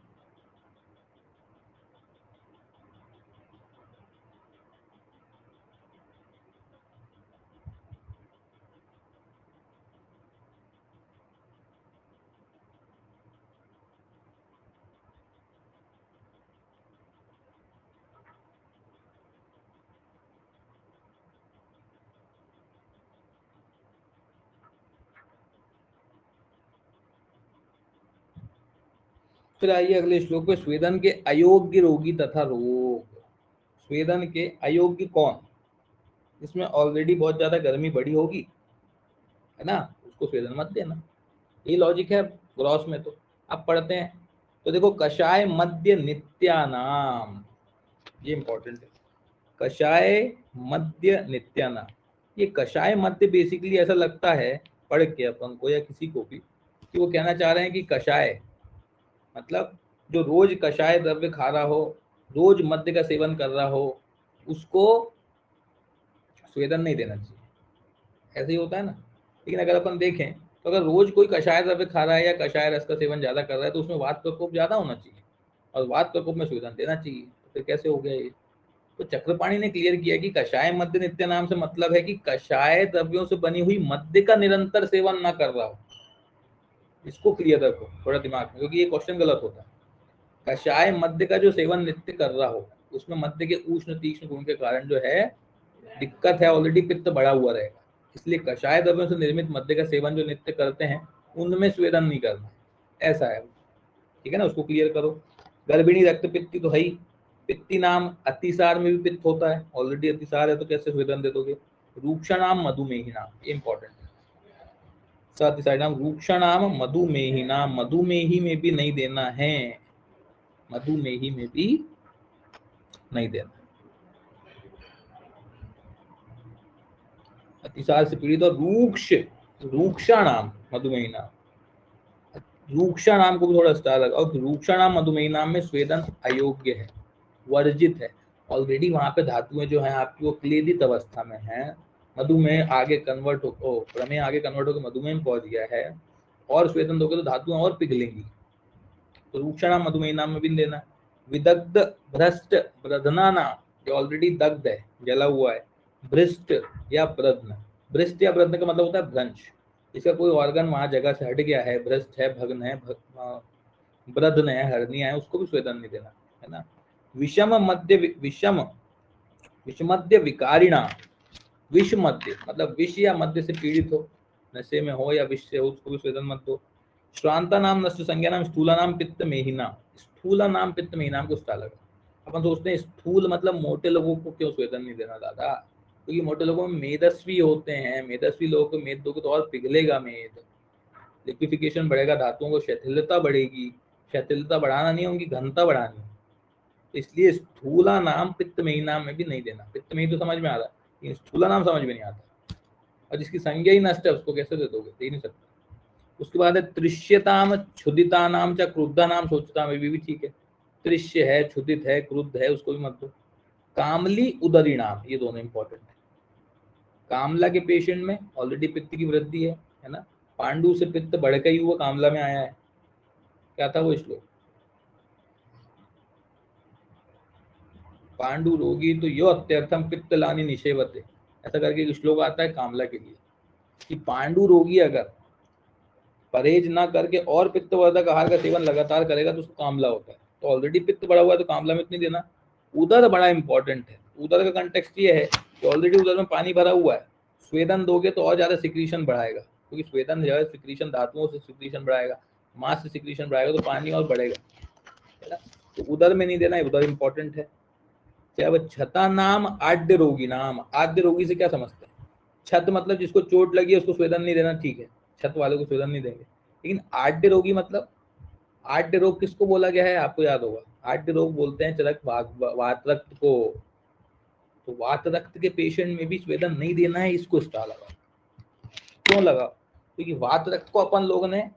फिर आइए अगले श्लोक पे, स्वेदन के अयोग्य रोगी तथा रोग। स्वेदन के अयोग्य कौन, इसमें ऑलरेडी बहुत ज्यादा गर्मी बढ़ी होगी, है ना, उसको स्वेदन मत देना। ये लॉजिक है ग्रॉस में। तो अब पढ़ते हैं। तो देखो, कषाय मध्य नित्यानाम, ये इंपॉर्टेंट है। कषाय मध्य नित्यानाम, ये कषाय मध्य बेसिकली ऐसा लगता है पढ़ के अपन को या किसी को भी, कि वो कहना चाह रहे हैं कि कषाय मतलब जो रोज कषाय द्रव्य खा रहा हो, रोज मद्य का सेवन कर रहा हो, उसको स्वेदन नहीं देना चाहिए। ऐसे ही होता है ना। लेकिन अगर अपन देखें, तो अगर रोज कोई कषाय द्रव्य खा रहा है या कषाय रस का सेवन ज्यादा कर रहा है, तो उसमें वात प्रकोप ज्यादा होना चाहिए, और वात प्रकोप में स्वेदन देना चाहिए। तो फिर कैसे हो गया ये? तो चक्रपाणी ने क्लियर किया कि कषाय मद्य नित्य नाम से मतलब है कि कषाय द्रव्यों से बनी हुई मद्य का निरंतर सेवन ना कर रहा हो। इसको क्लियर रखो थोड़ा दिमाग में, क्योंकि ये क्वेश्चन गलत होता है। कषाय मद्य का जो सेवन नित्य कर रहा हो, उसमें मद्य के उष्ण तीक्ष्ण गुण के कारण जो है दिक्कत है, ऑलरेडी पित्त बढ़ा हुआ रहेगा। इसलिए कषाय द्रव्यों से निर्मित मद्य का सेवन जो नित्य करते हैं, उनमें स्वेदन नहीं करना, ऐसा है। ठीक है ना, उसको क्लियर करो। गर्भिणी रक्त पित्ती तो है ही, पित्ती नाम अतिसार में भी पित्त होता है, ऑलरेडी अतिसार है तो कैसे स्वेदन दे दोगे। रूक्षाणाम मधुमेही नाम, ये इंपॉर्टेंट है। अतिसार नाम रूक्षाणाम मधुमेही नाम, मधुमेही में भी नहीं देना है, मधुमेही में भी नहीं देना। अतिसार से पीड़ित और रूक्ष, रूक्षा नाम मधुमेही नाम, रूक्षा नाम को भी थोड़ा स्टार लगा, और रूक्षा नाम मधुमेही नाम में स्वेदन अयोग्य है, वर्जित है। ऑलरेडी वहां पे धातुएं जो है आपकी वो क्लेदित अवस्था में है। मधुमेह आगे कन्वर्ट हो, प्रमेह आगे कन्वर्ट होकर मधुमेह में पहुंच गया है, और स्वेदन दोगे तो धातुएं और पिघलेंगी। तो रूक्षा नाम मधुमेही नाम में भी लेना। विदग्ध भ्रष्ट ब्रधना नाम, जो ऑलरेडी दग्ध है, जला हुआ है। भ्रष्ट या ब्रध्न, भ्रष्ट या ब्रध्न का मतलब होता है भ्रंश, इसका कोई ऑर्गन वहां जगह से हट गया है, भ्रष्ट है, भग्न है, ब्रध्न है, हर्निया है, उसको भी स्वेदन नहीं देना, है ना। विषम मध्य विषम विषमद्य विकारिणा, विष मध्य मतलब विष या मध्य से पीड़ित हो, नशे में हो या विष से हो उसको भी स्वेदन मत दो। श्रांता नाम नष्ट संज्ञा नाम स्थूला नाम पित्त मेहिना, स्थूला नाम पित्त मेहिनाम को स्टा लगा। अपन सोचते हैं स्थूल मतलब मोटे लोगों को क्यों स्वेदन नहीं देना दादा, क्योंकि मोटे लोगों में मेदस्वी होते हैं, मेदस्वी लोगों को मेद दोगे तो और पिघलेगा मेद, लिक्विफिकेशन बढ़ेगा, धातुओं को शिथिलता बढ़ेगी, शिथिलता बढ़ाना नहीं है उनकी घनता बढ़ानी है। इसलिए स्थूला नाम पित्त मेहिनाम में भी नहीं देना। पित्त मेही तो समझ में आ रहा है, लेकिन स्थूला नाम समझ में नहीं आता, और जिसकी संज्ञा ही नष्ट है उसको कैसे दे दोगे, दे नहीं सकते। उसके बाद है तृष्यताम क्षुदिता नाम चा क्रुद्धा नाम सोचता में भी ठीक है, तृष्य है, क्षुदित है, क्रुद्ध है, उसको भी मत दो। कामली उदरी नाम, ये दोनों इंपॉर्टेंट है। कामला के पेशेंट में ऑलरेडी पित्त की वृद्धि है ना, पांडु से पित्त बढ़ के ही हुआ कामला में आया है। क्या था वो श्लोक, पांडु रोगी तो यो अत्यर्थम पित्त लानी निषेवते, ऐसा करके एक श्लोक आता है कामला के लिए कि पांडु रोगी अगर परहेज ना करके और पित्तवर्धक आहार का सेवन लगातार करेगा तो उसको कामला होता है। तो ऑलरेडी पित्त बढ़ा हुआ है तो कामला में इतनी देना। उदर बड़ा इंपॉर्टेंट है, उदर का कंटेक्स्ट ये है कि ऑलरेडी उदर में पानी भरा हुआ है, स्वेदन दोगे तो और ज्यादा सिक्रीशन बढ़ाएगा, क्योंकि स्वेदन जो है सिक्रीशन धातुओं से सिक्रीशन बढ़ाएगा, मांस से सिक्रीशन बढ़ाएगा तो पानी और बढ़ेगा, है ना। तो उदर में नहीं देना है, उदर इंपॉर्टेंट है। क्या छता नाम आद्य रोगी नाम, आद्य रोगी से क्या समझते हैं, छत मतलब जिसको चोट लगी है उसको स्वेदन नहीं देना, ठीक है, छत वाले को स्वेदन नहीं देंगे। लेकिन आद्य रोगी मतलब, आद्य रोग किसको बोला गया है आपको याद होगा, आद्य रोग बोलते हैं चरक वात रक्त को। तो वात रक्त के पेशेंट में भी स्वेदन नहीं देना है, इसको स्टार लगा। क्यों लगा, क्योंकि वात रक्त को अपन लोगों ने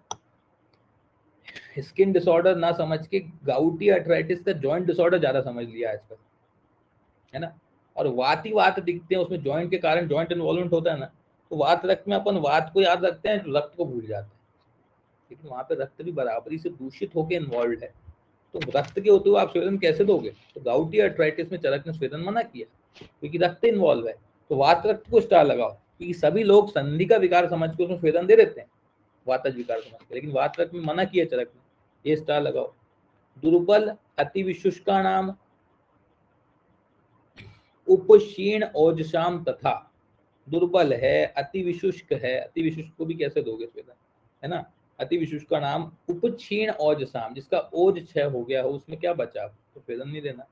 स्किन डिसऑर्डर ना समझ के गाउटी अर्थराइटिस का जॉइंट डिसऑर्डर ज्यादा समझ लिया आजकल, है ना। और वात ही वात दिखते हैं उसमें, जॉइंट के कारण जॉइंट इन्वॉल्वमेंट होता है ना, तो वात रक्त में अपन वात को याद रखते हैं, रक्त को भूल जाते हैं, लेकिन वहां पे रक्त भी बराबरी से दूषित होकर इन्वॉल्व है। तो रक्त के होते हुए आप स्वेदन कैसे दोगे, तो गाउटी अर्थराइटिस में चरक ने स्वेदन मना किया क्योंकि रक्त इन्वॉल्व है। तो वात रक्त को स्टार लगाओ, क्योंकि सभी लोग संधि का विकार समझ के उसमें स्वेदन दे देते हैं, वातज विकार समझ के, लेकिन वात रक्त में मना किया चरक ने, ये स्टार लगाओ। दुर्बल अति विशुष्का नाम उपक्षीण ओजशाम तथा, दुर्बल है, अति विशुष्क है, अति विशुष्क को भी कैसे दोगे स्वेदन, है ना। अति विशुष्क का नाम उपक्षीण ओजसाम, जिसका ओज क्षय हो गया हो उसमें क्या बचा तो स्वेदन नहीं देना।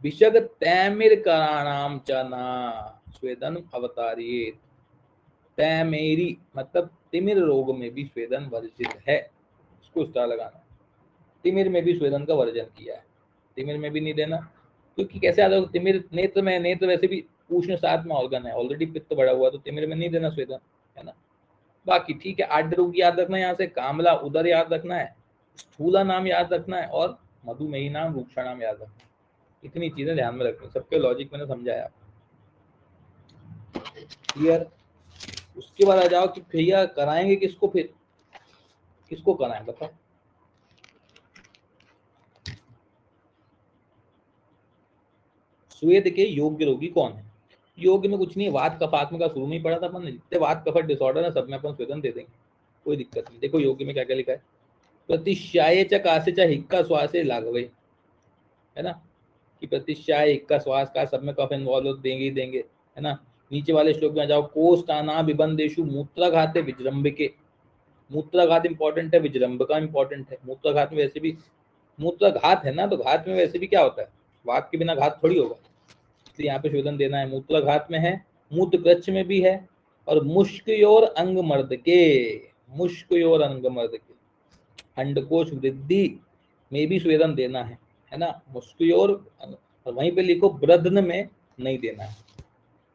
विषग तैमिर कराणाम चना स्वेदन अवतारिये, तैमेरी मतलब तिमिर रोग में भी स्वेदन वर्जित है, उसको स्टार लगाना। तिमिर में भी स्वेदन का वर्जन किया है, तिमिर में भी नहीं देना, क्योंकि कैसे आता है तिमिर नेत्र में, नेत्र वैसे भी उष्ण सात में ऑर्गन है, ऑलरेडी पित्त बढ़ा हुआ, तो तिमिर में नहीं देना स्वेदन, है ना। बाकी ठीक है, आद्य रोग याद रखना है, यहाँ से कामला उदर याद रखना है, स्थूला नाम याद रखना है, और मधुमेही नाम रूक्षा नाम याद रखना है। इतनी चीजें ध्यान में रखनी, सबके लॉजिक मैंने समझाया, क्लियर। उसके बाद आ जाओ कि भैया कराएंगे किसको, फिर किसको कराएं बताओ। स्वेद के योग्य रोगी कौन है, योग्य में कुछ नहीं है, वात कफात्म का शुरू में ही पढ़ा था अपन ने, जितने वात कफट डिसऑर्डर है सब में अपन स्वेदन दे देंगे, कोई दिक्कत नहीं। देखो योग्य में क्या क्या लिखा है, प्रतिश्याय च कासे च हिक्का श्वासे लाघवे, है ना, कि प्रतिश्याय हिक्का श्वास का सब में कफ इन्वॉल्व देंगे ही देंगे, है ना। नीचे वाले श्लोक में आ जाओ, कोष्टाना विबंधेषु मूत्राघाते विजृंभिके, मूत्राघात इंपॉर्टेंट है, विजृंभका इंपॉर्टेंट है। मूत्राघात में वैसे भी, मूत्राघात है ना, तो घात में वैसे भी क्या होता है, वात के बिना घात थोड़ी होगा, इसलिए यहाँ पे शोधन देना है। मूत्राघात में है, मूत्र कृच्छ में भी है, और मुष्कयोर अंग मर्द के, मुष्कयोर अंग मर्द के, अंडकोश वृद्धि में भी स्वेदन देना है ना, मुष्कयोर, और वहीं पे लिखो ब्रध्न में नहीं देना है,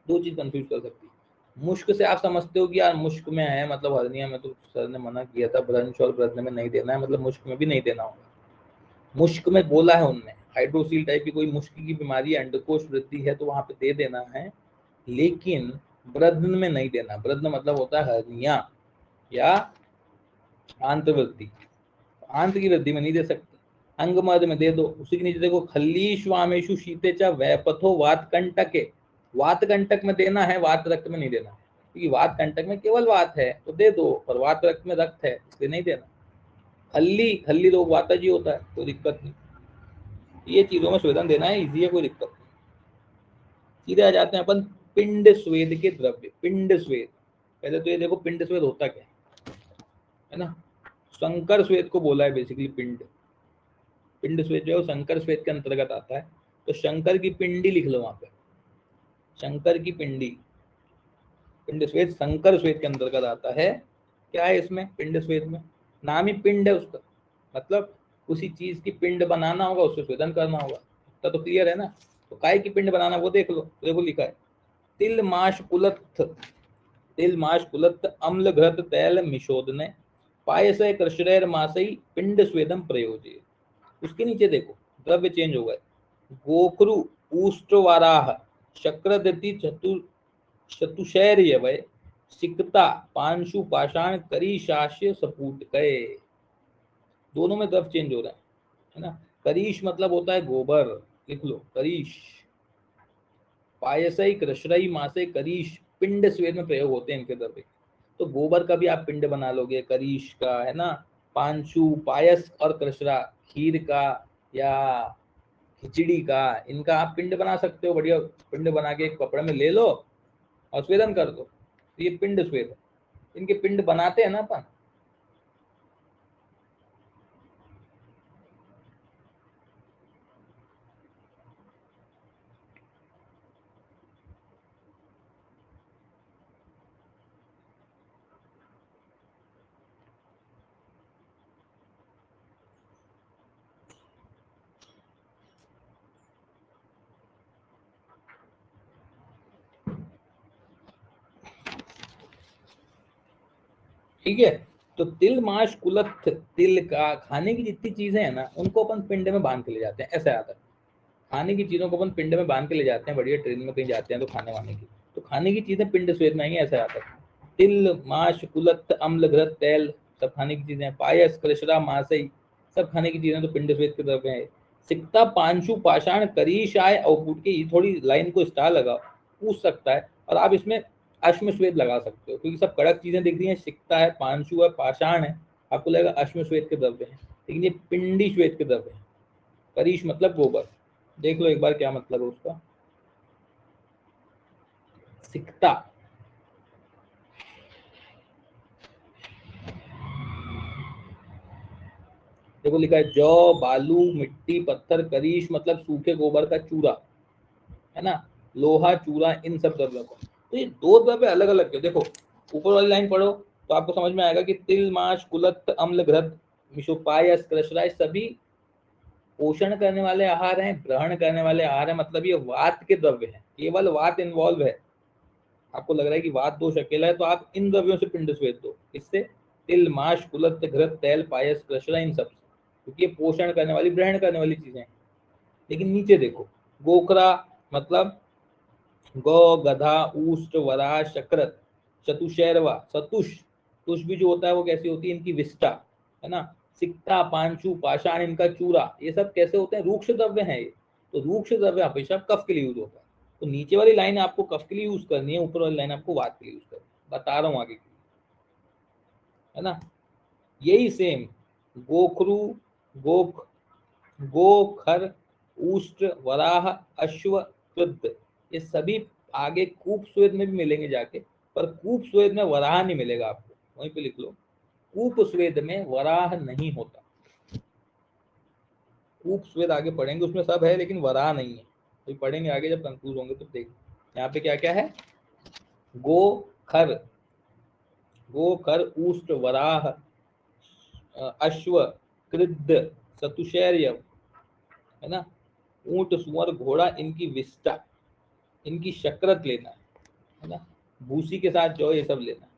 दो चीज कंफ्यूज कर सकती है। मुश्क से आप समझते हो कि यार मुश्क में है मतलब हर्निया में, तो सर ने मना किया था ब्रंश और ब्रध्न में नहीं देना है, मतलब मुश्क में भी नहीं देना होगा। मुश्क में बोला है उनने, हाइड्रोसील टाइप की कोई मुश्क की बीमारी, अंडकोश वृद्धि है तो वहां पे दे देना है, लेकिन ब्रध्न में नहीं देना। ब्रध्न मतलब होता है हर्निया या आंतवृद्धि, आंत की वृद्धि में नहीं दे सकते, अंग मर्द में दे दो। उसी के नीचे देखो, खल्लीश्वामेशु शीते चा वैपथो वात कंटके, वात कंटक में देना है, वात रक्त में नहीं देना है, क्योंकि वात कंटक में केवल वात है तो दे दो, पर वात रक्त में रक्त है इसलिए नहीं देना। खल्ली, खल्ली रोग वातज ही होता है, कोई दिक्कत नहीं, ये चीजों में स्वेदन देना है, इजी है, कोई दिक्कत नहीं। सीधे आ जाते हैं अपन पिंड स्वेद के द्रव्य, पिंड स्वेद, पहले तो ये देखो पिंड स्वेद होता क्या है ना, संकर स्वेद को बोला है बेसिकली पिंड। पिंड स्वेद जो है वो शंकर स्वेद के अंतर्गत आता है। तो शंकर की पिंडी लिख लो वहां पे, शंकर की पिंडी। पिंड स्वेद शंकर स्वेद के अंतर्गत आता है। क्या है इसमें पिंड स्वेद में, नाम ही पिंड है उसका, मतलब उसी चीज की पिंड बनाना होगा, उससे स्वेदन करना होगा। तो क्लियर है ना। तो काय की पिंड बनाना वो देख लो, देखो लिखा है तिल माश कुलत्थ, तिल माश कुलत्थ अम्ल घृत तैल मिशोदने पायस कृष्णैर मासई पिंड स्वेदम प्रयोज्य। उसके नीचे देखो द्रव्य चेंज हो गए, गोखरु ऊष्ट्रवाराह शक्रदति चतुशैर्यवय सिकता पांशु पाषाण करीशास्य सपूटकय। दोनों में द्रव चेंज हो रहा है ना। करीश मतलब होता है गोबर, लिख लो करीश। पायसई कृष्णई मासे करीश पिंड स्वेद में प्रयोग होते हैं इनके द्रव्य। तो गोबर का भी आप पिंड बना लोगे, करीश का है ना, पांशु पायस और कृष्णा खीर का या खिचड़ी का, इनका आप पिंड बना सकते हो। बढ़िया पिंड बना के एक कपड़े में ले लो और स्वेदन कर दो, तो ये पिंड स्वेद है। इनके पिंड बनाते हैं ना अपन। ठीक है। तो तिल माश कुलत्थ, तिल का खाने की जितनी चीजें हैं ना उनको अपन पिंड में बांध के ले जाते हैं, ऐसा आता है। खाने की चीजों को अपन पिंड में बांध के ले जाते हैं, बढ़िया ट्रेन में कहीं जाते हैं तो खाने वाने की, तो खाने की चीजें पिंड स्वेद में आएंगी, ऐसा आता है। तिल माश कुलत्थ अम्ल घृत तैल सब खाने की चीजें हैं, पायस कृष्णा मासई सब खाने की चीजें तो पिंड स्वेद के द्रव्य है। सिक्ता पांशु पाषाण करीश आय अवपुट के, ये थोड़ी लाइन को स्टार लगाओ, पूछ सकता है। और आप इसमें अश्म श्वेत लगा सकते हो क्योंकि सब कड़क चीजें दिख रही हैं, सिक्ता है पांशु है पाषाण है, आपको लगेगा अश्म श्वेत के द्रव्य है, लेकिन ये पिंडी श्वेत के द्रव्य है। करीश मतलब गोबर, देख लो एक बार क्या मतलब है उसका। सिकता, देखो लिखा है जौ बालू मिट्टी पत्थर, करीश मतलब सूखे गोबर का चूरा, है ना, लोहा चूरा, इन सब द्रव्यों को। तो ये दो द्रव्य अलग अलग है। देखो ऊपर वाली लाइन पढ़ो तो आपको समझ में आएगा कि तिल माश कुलत्थ अम्ल घृत मिशोपायस कृष्णाय सभी पोषण करने वाले आहार हैं, ग्रहण करने वाले आहार हैं, मतलब ये वात के द्रव्य हैं, केवल वात इन्वॉल्व है। आपको लग रहा है कि वात दोष अकेला है तो आप इन द्रव्यों से पिंड स्वेद दो, इससे तिल माश कुलत्थ घृत तैल पायस कृष्णा इन सब से, क्योंकि ये पोषण करने वाली ग्रहण करने वाली चीजें हैं। लेकिन नीचे देखो गोखरा मतलब गौ गधा ऊष्ट वरा शक्रत चतुशैरवा सतुष, तुष भी जो होता है वो कैसी होती है इनकी विष्टा, है ना, सिक्ता पांचू पाषाण इनका चूरा, ये सब कैसे होते हैं रूक्ष द्रव्य हैं ये। तो रूक्ष द्रव्य हमेशा कफ के लिए यूज होता है। तो नीचे वाली लाइन आपको कफ के लिए यूज करनी है, ऊपर वाली लाइन आपको वात के लिए यूज करनी है, बता रहा हूँ आगे की, है ना। यही सेम गोखरू गोख गोखर ऊष्ट्र वराह अश्व कृद्ध, ये सभी आगे कूप स्वेद में भी मिलेंगे जाके, पर कूप स्वेद में वराह नहीं मिलेगा आपको, वहीं पे लिख लो कूप स्वेद में वराह नहीं होता। कूप स्वेद आगे पढ़ेंगे उसमें सब है लेकिन वराह नहीं है, तो पढ़ेंगे आगे जब कंफ्यूज होंगे तो देख। यहाँ पे क्या क्या है, गो खर, गो खर ऊष्ट वराह अश्व कृद्ध सतुशैर्य, है ना, ऊंट सुअर घोड़ा इनकी विष्टा, इनकी शक्रत लेना है ना, भूसी के साथ जो ये सब लेना है,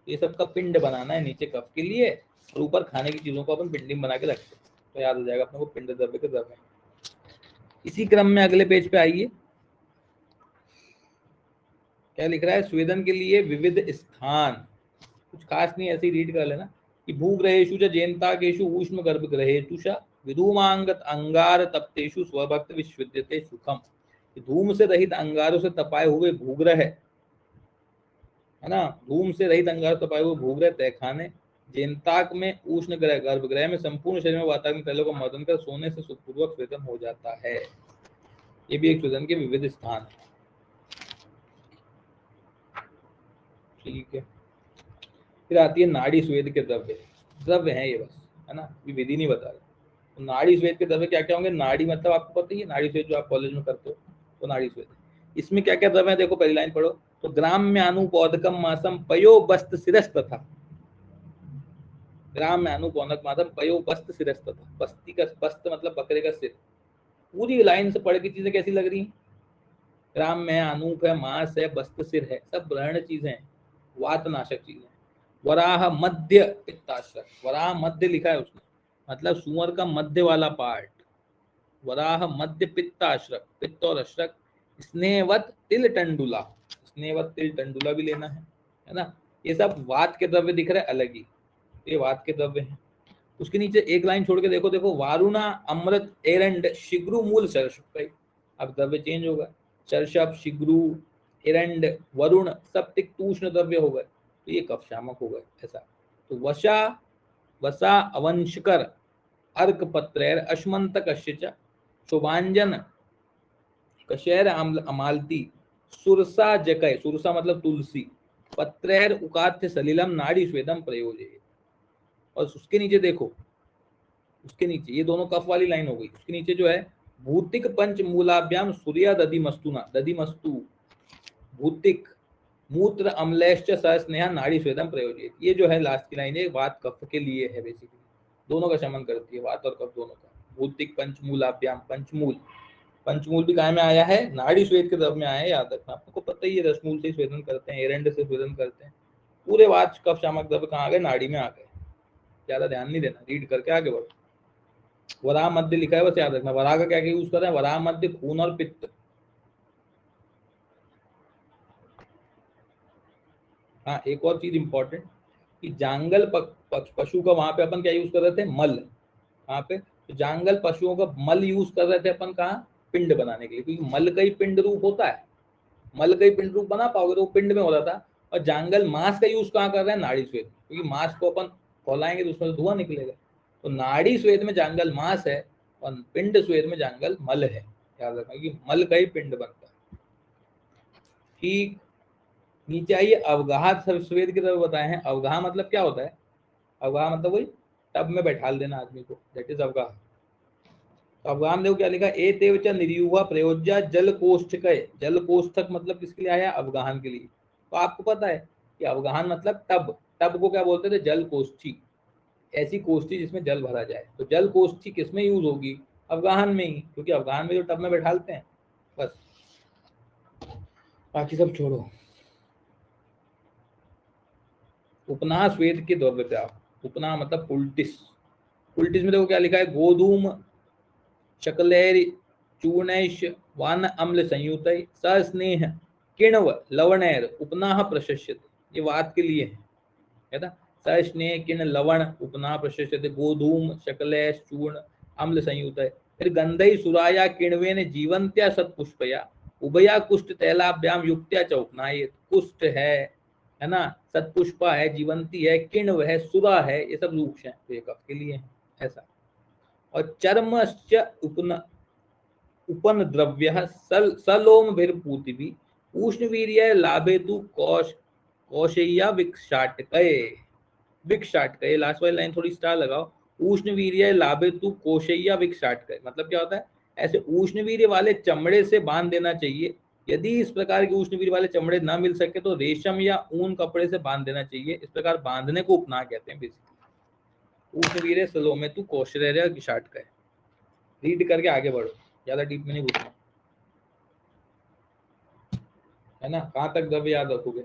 ये सब का पिंड बनाना है नीचे कफ के लिए, और ऊपर खाने की चीजों को अपन पिंडी में बना के रखते हैं, तो याद हो जाएगा अपने को पिंड द्रव्य के द्रव्य। इसी क्रम में अगले पेज पे आइए, क्या लिख रहा है, स्वेदन के लिए विविध स्थान, कुछ खास नहीं ऐसे ही रीड कर लेना कि भूग्रहेषु च जेन्ताकेषु ऊष्म गर्भगृहेषु च विधूमांगत अंगार तप्तेषु स्वभक्त विश्वद्यते सुखम। धूम से रहित अंगारों से तपाए हुए भूग्रह, है ना, धूम से रहित अंगार तपाए हुए भूग्रह तहखाने, जेनताक में उष्ण ग्रह गर्भगृह में संपूर्ण शरीर में वातावरण तैलों को मर्दन कर सोने से सुखपूर्वक स्वेदन हो जाता है। ये भी एक स्वेदन के विविध स्थान है। ठीक है। फिर आती है नाड़ी स्वेद के द्रव्य। द्रव्य है ये बस, है ना, ये विधि नहीं बता रहे। तो नाड़ी स्वेद के द्रव्य क्या क्या होंगे? नाड़ी मतलब आपको पता ही है, नाड़ी स्वेद जो आप कॉलेज में करते हो वो नाड़ी स्वेद है। इसमें क्या क्या द्रव्य है देखो, पहली लाइन पढ़ो। तो ग्राम्य अनुपौधकम मासम पयो बस्त शिरस तथा, ग्राम्य अनुपौधक मासम पयो बस्त शिरस तथा, बस्ती का बस्त मतलब बकरे का सिर। पूरी लाइन से पढ़ के चीजें कैसी लग रही हैं? ग्राम में अनूप है, मांस है, बस्त सिर है, सब ग्रहण चीजें हैं, वातनाशक चीजें। वराह मध्य पित्ताश्रक, वराह मध्य लिखा है उसने, मतलब सुअर का मध्य वाला पार्ट। वराह मध्य पित्ताश्रक, पित्त और अश्रक। स्नेहवत तिल टंडुला, स्नेहवत तिल टंडुला भी लेना है ना। ये सब वात के द्रव्य दिख रहे हैं अलग ही, ये वात के द्रव्य हैं। उसके नीचे एक लाइन छोड़ के देखो, देखो वारुणा अमृत एरंड शिग्रु मूल सरस्वती। अब द्रव्य चेंज होगा, चर्षप, शिग्रु, एरंड, वरुण सब तिक्तूष्ण द्रव्य हो गए, तो ये कफ शामक हो गए ऐसा। तो वशा, वसा अवंशकर, अर्क पत्रैर अश्मंत कश्यच, शुभांजन कशैर अमालती, सुरसा जकय, सुरसा मतलब तुलसी, पत्रैर उकाथ्य सलिलम नाड़ी श्वेदम प्रयोजय। और उसके नीचे देखो, उसके नीचे ये दोनों कफ वाली लाइन हो गई, उसके नीचे जो है भूतिक पंच मूलाभ्याम सूर्या दधि मस्तुना, दधि मस्तु भूतिक मूत्र अम्लेश्च सहस्नेहा नाड़ी स्वेदम प्रयोजित। ये जो है लास्ट की लाइन है, वात कफ के लिए है, बेसिकली दोनों का शमन करती है, वात और कफ दोनों का। भूतिक पंचमूलाभ्याम, पंचमूल, पंचमूल भी काय में आया है? नाड़ी स्वेद के द्रव में आया है, याद रखना, आपको पता ही है, रसमूल से स्वेदन करते हैं, एरंड से स्वेदन करते हैं, पूरे वात कफ शामक द्रव्य कहाँ आ गए? नाड़ी में आ गए। ज्यादा ध्यान नहीं देना, रीड करके आगे बढ़ो। वराह मध्य लिखा है, बस याद रखना। वराह का क्या क्या यूज कर रहे हैं? वराह मध्य खून और पित्त। हाँ, एक और चीज इंपॉर्टेंट कि जांगल पशु का वहां पे अपन क्या यूज कर रहे थे? मल। वहां पे तो जांगल पशुओं का मल यूज कर रहे थे अपन कहाँ? पिंड बनाने के लिए, क्योंकि मल का ही पिंड रूप होता है। मल का ही पिंड रूप बना पाओगे तो वो पिंड में हो रहा था। और जांगल मांस का यूज कहाँ कर रहे हैं? नाड़ी स्वेद, क्योंकि मांस को अपन फौलाएंगे तो उसमें से धुआं निकलेगा। तो नाड़ी स्वेद में जांगल मांस है और पिंड स्वेद में जांगल मल है, याद रखना, क्योंकि मल का ही पिंड बनता है। ठीक, नीचे आइए, अवगाह स्वेद की तरफ बताए हैं। अवगाह मतलब क्या होता है? अवगाह मतलब वही टब में बैठाल देना आदमी को, दैट इज अवगाह। तो अवगाह में देखो क्या लिखा, ए तेव च निर्युहा प्रयोज्या जल कोष्ठक। जल कोष्ठक मतलब किसके लिए आया? अवगाहन के लिए। तो आपको पता है कि अवगाहन मतलब टब, टब को क्या बोलते थे? जल कोष्ठी, ऐसी कोष्ठी जिसमें जल भरा जाए। तो जल कोष्ठी किसमें यूज होगी? अवगाहन में ही, क्योंकि अवगाहन में जो टब में बैठालते हैं, बस, बाकी सब छोड़ो। उपनाह स्वेद के द्रव्य पे आप, उपनाह मतलब उल्टिस। उल्टिस में देखो क्या लिखा है, गोधूम शकलैर चूर्णैश वान अम्ल संयुत सस्नेह किण्व लवणैर उपनाह प्रशस्यते। ये वात के लिए है ना। सस्नेह किण्व लवण उपनाह प्रशस्यते, गोधूम शकलैश चूर्ण अम्ल संयुत है। फिर गंधई सुराया किण्वेन जीवंत्या सत्पुष्पया उभया कुष्ठ तैलाभ्याम युक्त्या च उपनायेत। कुष्ठ है ना, सत्पुष्पा है, जीवंती है, किण्व है, सुरा है, ये सब रूक्ष हैं, तो ये कफ के लिए है ऐसा। और चर्मश्च उपन द्रव्य सलोम भिर्पूति उष्णवीर्य लाभे तु कौशेया विक्षाटकय। विक्षाटकय लास्ट वाली लाइन थोड़ी स्टार लगाओ। उष्णवीर्य लाभे तु कौशेया विक्षाटकय मतलब क्या होता है? ऐसे उष्णवीर्य वाले चमड़े से बांध देना चाहिए। यदि इस प्रकार के उष्णवीर्य वाले चमड़े ना मिल सके तो रेशम या ऊन कपड़े से बांध देना चाहिए। इस प्रकार बांधने को उपनाह कहते हैं बेसिकली। उष्णवीर्य सलोमे तु कौशेया विक्षाटकय। रीड करके आगे बढ़ो, ज्यादा डीप में नहीं घुसना, है ना। कहाँ तक द्रव्य याद रखोगे?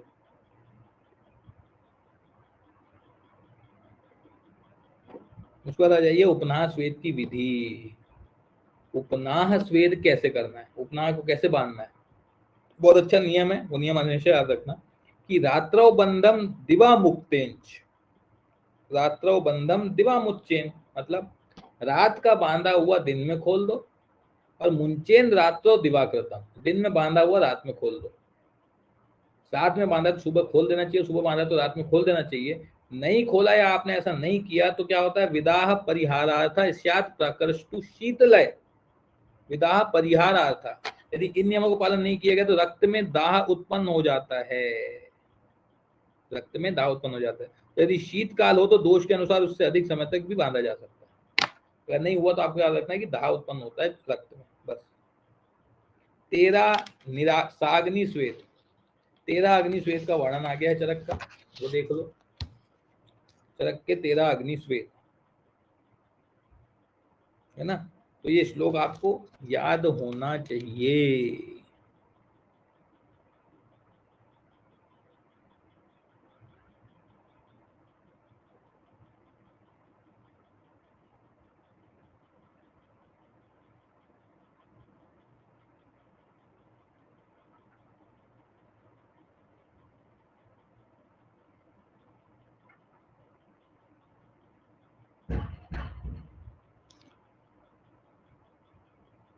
उसके बाद आ जाइए उपनाह स्वेद की विधि। उपनाह स्वेद कैसे करना है, उपनाह को कैसे बांधना है? बहुत अच्छा नियम है, वो नियम हमेशा याद रखना कि रात्रौ बंधम दिवा मुक्तेंच, रात्रौ बंधम दिवा मुच्चेन मतलब रात का बांधा हुआ दिन में खोल दो, और मुंचेन रात्रो दिवाकृतम, दिन में बांधा हुआ रात में खोल दो। रात में बांधा तो सुबह खोल देना चाहिए, सुबह बांधा तो रात में खोल देना चाहिए। नहीं खोला या आपने ऐसा नहीं किया तो क्या होता है? विदाह परिहारार्थ स्यात् प्रकृष्टु शीतलय, विदाह परिहारार्थ, यदि इन नियमों का पालन नहीं किया गया तो रक्त में दाह उत्पन्न हो जाता है, रक्त में दाह उत्पन्न हो जाता है। यदि शीतकाल हो तो दोष के अनुसार उससे अधिक समय तक भी बांधा जा सकता है। अगर नहीं हुआ तो आपको याद रखना है कि दाह उत्पन्न होता है रक्त में। बस 13 साग्नि श्वेत, 13 अग्नि श्वेत का वर्णन आ गया है चरक का, वो देख लो। चरक के 13 अग्नि श्वेत है ना, तो ये श्लोक आपको याद होना चाहिए।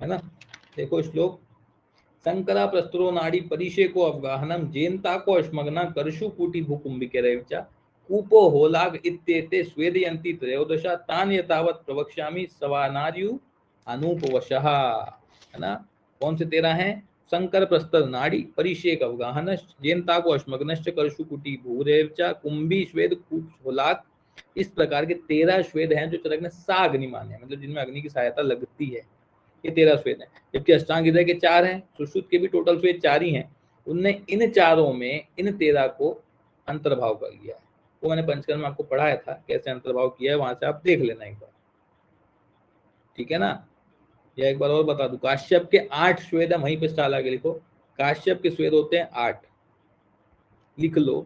है ना, देखो श्लोक, शंकरा प्रस्तरो नाड़ी परिषेको अवगाहनम जेनताको अश्मग्ना करशु कुटी भूकुंभिके रेवचा कूपो होलाग इत्येते स्वेदयन्ति त्रयोदशा तान यतावत प्रवक्ष्यामि सवानार्यु अनुपवशः। है ना, कौन से 13 हैं? शंकर प्रस्तर नाड़ी परिषेक अवगाहन जेनताको अश्मग्नश्च करशु कुटी भूरेवचा कुंभी स्वेद कूप होलाग, इस प्रकार के 13 स्वेद हैं जो चरक ने सा अग्नि माने, मतलब जिनमें अग्नि की सहायता लगती है। ये 13 स्वेद हैं, जबकि अष्टांग हृदय के 4 हैं, सुश्रुत के भी टोटल स्वेद 4 ही हैं। उनने इन चारों में इन 13 को अंतर्भाव कर लिया है। वो मैंने पंचकर्म में आपको पढ़ाया था कैसे अंतर्भाव किया है, वहां से आप देख लेना एक बार, ठीक है ना। या एक बार और बता दूं, काश्यप के 8 स्वेद है, वहीं पे स्टाल आगे लिखो, काश्यप के स्वेद होते हैं 8, लिख लो।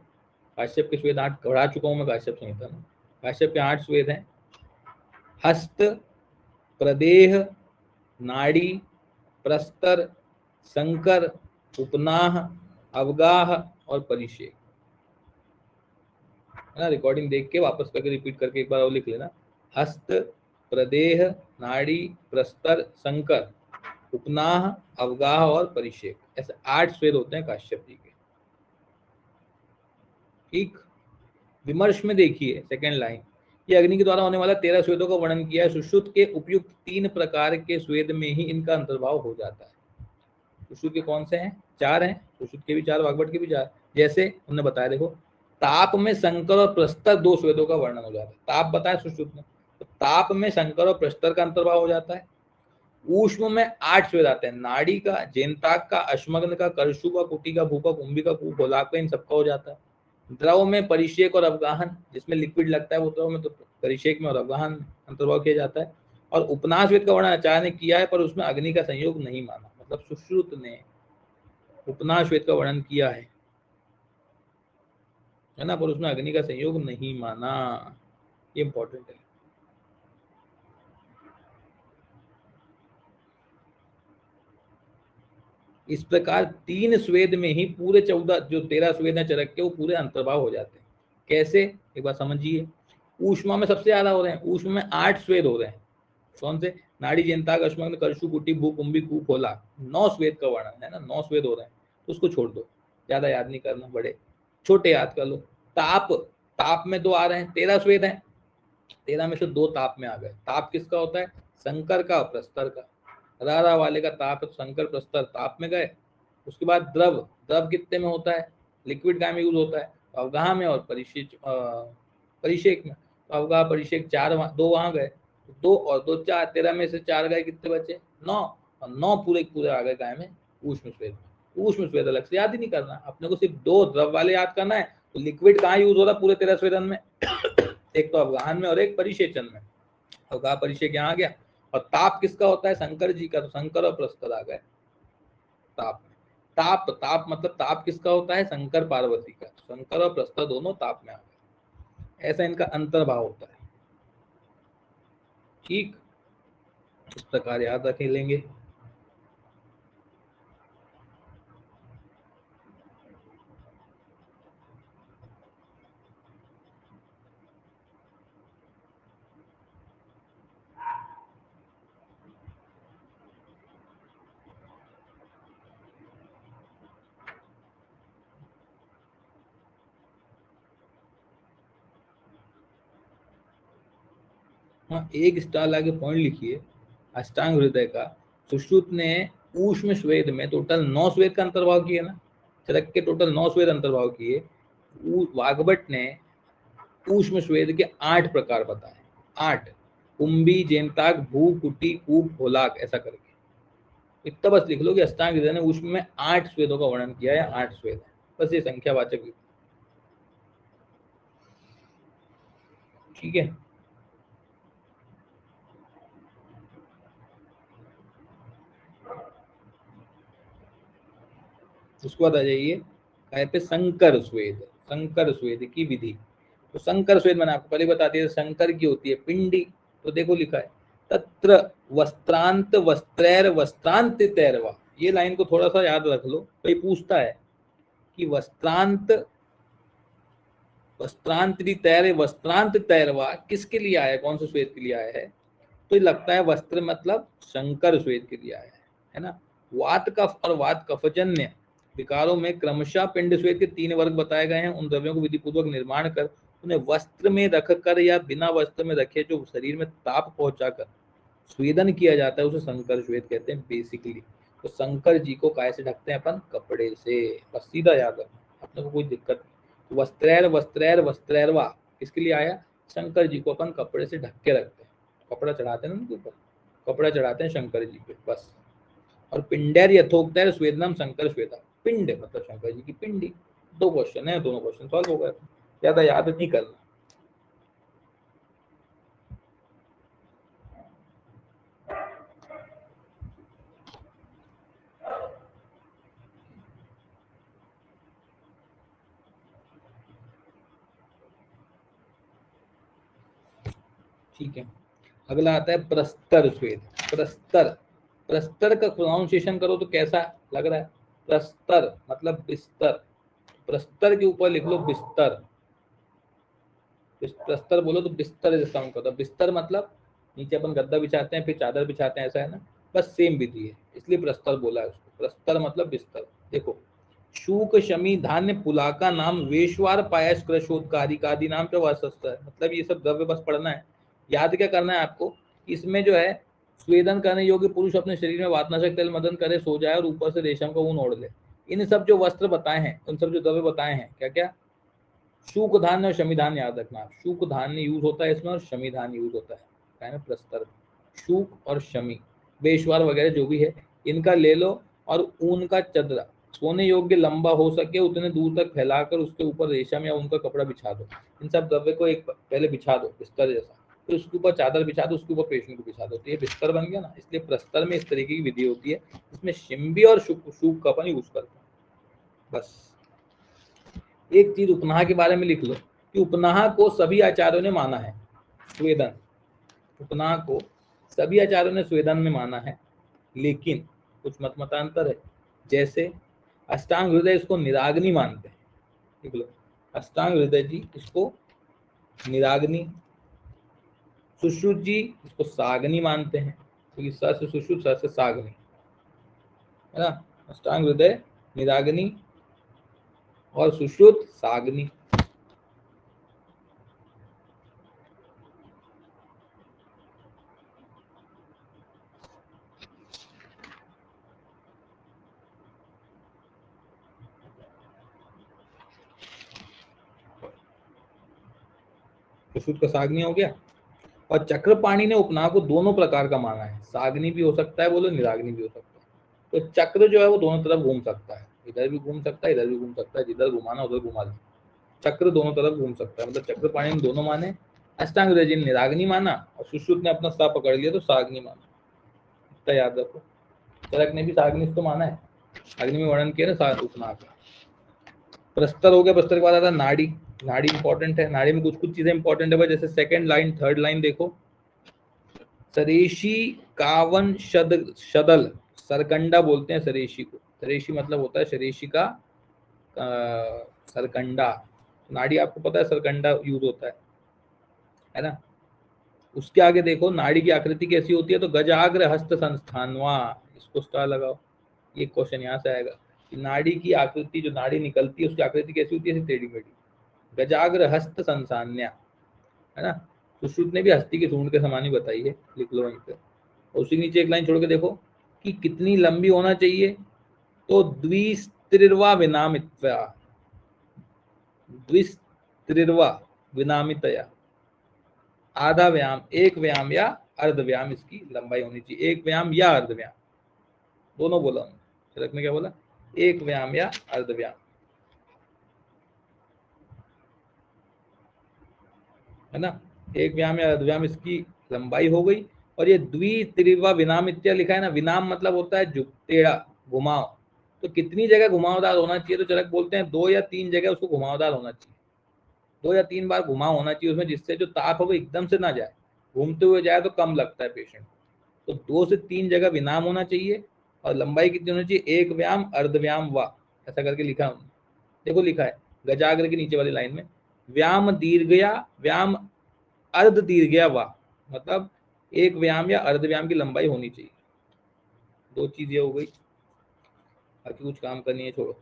काश्यप के स्वेद 8 पढ़ा चुका हूं मैं काश्यप संहिता में। काश्यप के 8 स्वेद हैं, हस्त, प्रदेह, नाड़ी, प्रस्तर, संकर, उपनाह, अवगाह और परिषेक। है ना, रिकॉर्डिंग देख के वापस करके रिपीट करके एक बार और लिख लेना। हस्त, प्रदेह, नाड़ी, प्रस्तर, संकर, उपनाह, अवगाह और परिषेक, ऐसे 8 स्वेद होते हैं काश्यप जी के। ठीक, विमर्श में देखिए सेकेंड लाइन, ये अग्नि के द्वारा होने वाला 13 स्वेदों का वर्णन किया है। सुश्रुत के उपयुक्त 3 प्रकार के स्वेद में ही इनका अंतर्भाव हो जाता है। सुश्रुत के कौन से हैं? 4 हैं, सुश्रुत के भी 4, वाग्भट के भी 4। जैसे उन्होंने बताया, देखो, ताप में संकर और प्रस्तर 2 स्वेदों का वर्णन हो जाता है। ताप बताया सुश्रुत में, तो ताप में संकर और प्रस्तर का अंतर्भाव हो जाता है। ऊष्म में 8 स्वेद आते हैं, नाड़ी का, जेनताक का, अश्मग्न का, करशु का, कुटी का, भू का, कुंभी का, कूप, होलाक का, इन सबका हो जाता है। द्रव में परिषेक और अवगाहन, जिसमें लिक्विड लगता है वो द्रव में, तो परिषेक में और अवगाहन अंतर्भाव किया जाता है। और उपनाश वेद का वर्णन आचार्य ने किया है, पर उसमें अग्नि का संयोग नहीं माना, मतलब सुश्रुत ने उपनाश वेद का वर्णन किया है ना, पर उसमें अग्नि का संयोग नहीं माना। ये इंपॉर्टेंट है। इस प्रकार 3 स्वेद में ही पूरे 14 जो 13 स्वेद हैं चरक के, वो पूरे अंतर्भाव हो जाते हैं। कैसे, एक बार समझिए। ऊष्मा में सबसे ज्यादा हो रहे हैं, ऊष्मा में 8 स्वेद हो रहे हैं। कौन से? नाड़ी, जेनताक, अश्मग्न, करशु, कुटी, भू, कुंभी, कूप, होला, 9 स्वेद का वर्णन है ना, 9 स्वेद हो रहे हैं, तो उसको छोड़ दो, ज्यादा याद नहीं करना, बड़े छोटे याद कर लो। ताप, ताप में 2 आ रहे हैं, 13 स्वेद हैं, 13 में से 2 ताप में आ गए। ताप किसका होता है? शंकर का, प्रस्तर का। रारा वाले का ताप, शंकर प्रस्तर ताप में गए। उसके बाद द्रव, द्रव कितने में होता है? लिक्विड का में यूज होता है, अवगाह में और परिषेक में। तो अवगाह परिषेक 4, 2 वहां गए, 2 और 2 4, 13 में से 4 गए, कितने बचे? 9, और 9 पूरे पूरे आ गए गाय में ऊष्म स्वेद। ऊष्म स्वेद अलग से याद ही नहीं करना, अपने को सिर्फ 2 द्रव वाले याद करना है। तो लिक्विड कहाँ यूज हो रहा है पूरे 13 स्वेदन में? एक तो अवगाहन में और एक परिषेचन में। अवगाह परिषेक यहाँ आ गया। और ताप किसका होता है? शंकर जी का, तो शंकर और प्रस्तर आ गए ताप में। ताप, ताप मतलब ताप किसका होता है? शंकर पार्वती का, शंकर और प्रस्तर दोनों ताप में आ गए। ऐसा इनका अंतर्भाव होता है। ठीक, इस प्रकार याद रख लेंगे। हाँ, एक स्टार आगे पॉइंट लिखिए, अष्टांग हृदय का। सुश्रुत ने ऊष्म स्वेद में टोटल 9 स्वेद का अंतर्भाव किए ना, चरक के टोटल 9 स्वेद अंतर्भाव किए। वाग्भट ने ऊष्म स्वेद के 8 प्रकार बताए, 8, कुंभी, जेमताग, भू, कुटी, कूप, होलाक, ऐसा करके इतना बस लिख लो कि अष्टांग हृदय ने ऊष्म में 8 स्वेदों का वर्णन किया है, 8 स्वेद है, बस ये संख्यावाचक। ठीक है, उसके बाद आ जाइए काय पे संकर स्वेद, संकर स्वेद की विधि। तो संकर स्वेद मैंने आपको पहले बता दिया, संकर की होती है पिंडी। तो देखो लिखा है तत्र वस्त्रांत वस्त्रैर वस्त्रांत तैरवा, ये लाइन को थोड़ा सा याद रख लो। तो ये पूछता है कि वस्त्रांत वस्त्रांतरी तैर वस्त्रांत तैरवा किसके लिए आया है, कौन से श्वेत के लिए आया है? तो ये लगता है वस्त्र मतलब शंकर श्वेत के लिए आया है ना। वात कफ और वात कफजन्य विकारों में क्रमशः पिंड श्वेत के 3 वर्ग बताए गए हैं। उन द्रव्यों को विधि पूर्वक निर्माण कर उन्हें वस्त्र में रखकर या बिना वस्त्र में रखे जो शरीर में ताप पहुंचाकर स्वेदन किया जाता है उसे शंकर श्वेत कहते हैं बेसिकली। तो शंकर जी को काय से ढकते हैं अपन? कपड़े से, बस सीधा याद रखना, अपने को कोई दिक्कत नहीं। वस्त्रैर वस्त्रैर वस्त्रैरवा किसके लिए आया? शंकर जी को अपन कपड़े से ढक के रखते हैं, कपड़ा चढ़ाते हैं ना उनके ऊपर, कपड़ा चढ़ाते हैं शंकर जी पे बस। और पिंडैर यथोक्तैर स्वेदनम शंकर श्वेता, पिंड मतलब शंकर जी की पिंडी। 2 क्वेश्चन है, दोनों क्वेश्चन सॉल्व हो गए, ज्यादा याद नहीं करना। ठीक है, अगला आता है प्रस्तर स्वेद। प्रस्तर, प्रस्तर का प्रोनाउंसिएशन करो तो कैसा लग रहा है? प्रस्तर मतलब बिस्तर, प्रस्तर के ऊपर लिख लो बिस्तर, प्रस्तर बोलो तो बिस्तर जैसा साउंड करता है। बिस्तर मतलब नीचे अपन गद्दा बिछाते हैं फिर चादर बिछाते हैं, ऐसा है ना, बस सेम विधि है, इसलिए प्रस्तर बोला है उसको। प्रस्तर मतलब बिस्तर। देखो शूक शमी धान्य पुलाका नाम वेशवार पायस कृशोत्कारिक आदि नाम पे वास्तव है, मतलब ये सब द्रव्य बस पढ़ना है। याद क्या करना है आपको? इसमें जो है स्वेदन करने योग्य पुरुष अपने शरीर में वातनाशक तेल मदन करे, सो जाए और ऊपर से रेशम का ऊन ओढ़ ले। इन सब जो वस्त्र बताए हैं, उन सब जो द्रव्य बताए हैं, क्या क्या? शूक धान्य और शमी धान्य याद रखना। शूक धान्य यूज होता है इसमें और शमी धान्य यूज होता है ना प्रस्तर। शूक और शमी, बेशवार वगैरह जो भी है, इनका ले लो और ऊन का चदरा सोने योग्य लंबा हो सके उतने दूर तक फैलाकर उसके ऊपर रेशम या उनका कपड़ा बिछा दो। इन सब द्रव्य को एक पहले बिछा दो बिस्तर जैसा, फिर उसके ऊपर चादर बिछा दो, उसके ऊपर पेशनी को बिछा दो, तो ये बिस्तर बन गया ना। इसलिए प्रस्तर में इस तरीके की विधि होती है, इसमें शिम्बी और शूक का अपन यूज करते हैं बस। एक चीज उपनाह के बारे में लिख लो कि उपनाह को सभी आचार्यों ने माना है स्वेदन, उपनाह को सभी आचार्यों ने स्वेदन में माना है, लेकिन कुछ मतांतर है। जैसे अष्टांग हृदय इसको निराग्नि मानते हैं, लिख लो अष्टांग हृदय जी इसको निराग्नि, सुश्रुत जी इसको साग्नि मानते हैं, क्योंकि तो स से सुश्रुत, स से साग्नि, है ना। अष्टांग हृदय निराग्नि और सुश्रुत साग्नि। सुश्रुत का साग्नि हो गया। और चक्रपाणी ने उपनाह को दोनों प्रकार का माना है, साग्नि भी हो सकता है बोलो, निराग्नि भी हो सकता है। तो चक्र जो है वो दोनों तरफ घूम सकता है, इधर भी घूम सकता है इधर भी घूम सकता है, जिधर घुमाना उधर घुमा दे। चक्र दोनों तरफ घूम सकता है, मतलब चक्रपाणी ने दोनों माने। अष्टांग हृदय ने निराग्नि माना और सुश्रुत ने अपना सा पकड़ लिया तो साग्नि माना, इतना याद रखो। चरक ने भी साग्नि तो माना है, अग्नि में वर्णन किया ना उपनाह का। प्रस्तर हो गया, प्रस्तर के बाद आता है नाड़ी। नाड़ी इंपॉर्टेंट है, नाड़ी में कुछ कुछ चीजें इंपॉर्टेंट है भाई, जैसे सेकंड लाइन थर्ड लाइन देखो, सरेशी कावन शदल, सरकंडा बोलते हैं सरेशी को। सरेशी मतलब होता है शरेशी का सरकंडा। नाड़ी आपको पता है सरकंडा यूज होता है ना। उसके आगे देखो नाड़ी की आकृति कैसी होती है, तो गजाग्र हस्त संस्थानवा, इसको स्टार लगाओ, ये क्वेश्चन यहाँ से आएगा कि नाड़ी की आकृति, जो नाड़ी निकलती है उसकी आकृति कैसी होती है, टेढ़ी मेढ़ी। गजाग्र हस्त संसान्या, है ना। सुश्रुत ने भी हस्ती की सूंड के समान ही बताई है, लिख लो वहीं पे। और उसी के नीचे एक लाइन छोड़ के देखो कि कितनी लंबी होना चाहिए, तो द्विस्त्रिर्वा विनामित्वा, द्विस्त्रिर्वा विनामितया, आधा व्यायाम, एक व्यायाम या अर्ध व्यायाम इसकी लंबाई होनी चाहिए। एक व्यायाम या अर्ध व्यायाम दोनों बोला चरक में, क्या बोला, एक व्यायाम या अर्ध व्यायाम, है ना। एक व्यायाम या अर्ध व्यायाम इसकी लंबाई हो गई। और ये द्वितीव्र विनामित्या लिखा है ना, विनाम मतलब होता है टेढ़ा, घुमाव। तो कितनी जगह घुमावदार होना चाहिए, तो चरक बोलते हैं 2 या 3 जगह उसको घुमावदार होना चाहिए, 2 या 3 बार घुमाव होना चाहिए उसमें, जिससे जो ताप है वो एकदम से ना जाए, घूमते हुए जाए तो कम लगता है पेशेंट। तो 2 से 3 जगह विनाम होना चाहिए। और लंबाई कितनी होनी चाहिए, एक व्यायाम अर्ध व्यायाम व, ऐसा करके लिखा है, देखो लिखा है गजाग्र के नीचे वाली लाइन में, व्यायाम दीर्घया, व्यायाम अर्ध दीर्घया व, मतलब एक व्यायाम या अर्ध व्यायाम की लंबाई होनी चाहिए। 2 चीज ये हो गई, बाकी कुछ काम करनी है छोड़ो।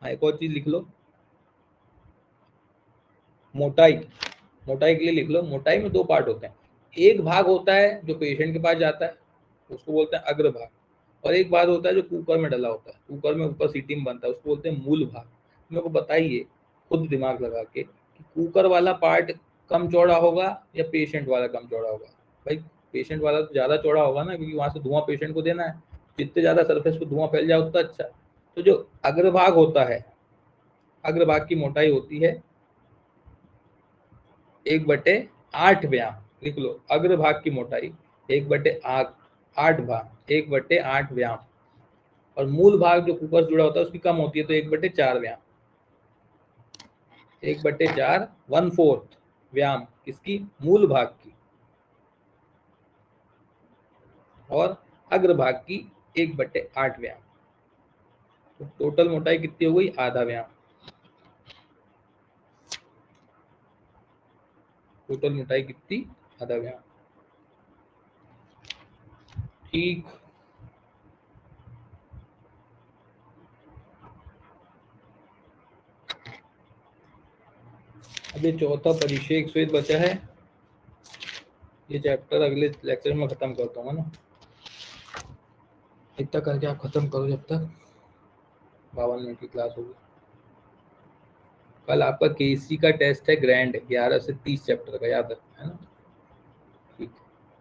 हाँ, एक और चीज लिख लो, मोटाई। मोटाई के लिए लिख लो, मोटाई में 2 पार्ट होते हैं। एक भाग होता है जो पेशेंट के पास जाता है, उसको बोलते हैं अग्र भाग। और एक भाग होता है जो कुकर में डला होता है, कुकर में ऊपर सीटी में बनता है, उसको बोलते हैं मूल भाग। मेरे को बताइए खुद दिमाग लगा के कि कुकर वाला पार्ट कम चौड़ा होगा या पेशेंट वाला कम चौड़ा होगा। भाई पेशेंट वाला तो ज़्यादा चौड़ा होगा ना, क्योंकि वहाँ से धुआं पेशेंट को देना है, जितने ज़्यादा सरफेस पे धुआं फैल जाए उतना अच्छा। तो जो अग्रभाग होता है, अग्रभाग की मोटाई होती है 1/8 व्यायाम, लिख लो अग्रभाग की मोटाई 1/8 भाग, 1/8 व्यायाम। और मूल भाग जो कुकर से जुड़ा होता है उसकी कम होती है, तो 1/4 व्यायाम, 1/4 1/4 व्यायाम किसकी, मूल भाग की। और अग्रभाग की 1/8 व्यायाम। तो टोटल मोटाई कितनी हो गई, आधा व्यायाम। टोटल मोटाई कितनी, आधा व्यायाम। ठीक, अब ये चौथा परिक्षेक श्वेत बचा है, ये चैप्टर अगले लेक्चर में खत्म करता हूँ ना, इतना करके आप खत्म करो जब तक 52 मिनट की क्लास होगी। कल आपका केसी का टेस्ट है ग्रैंड 11 से 30 चैप्टर का, याद रखना है ना।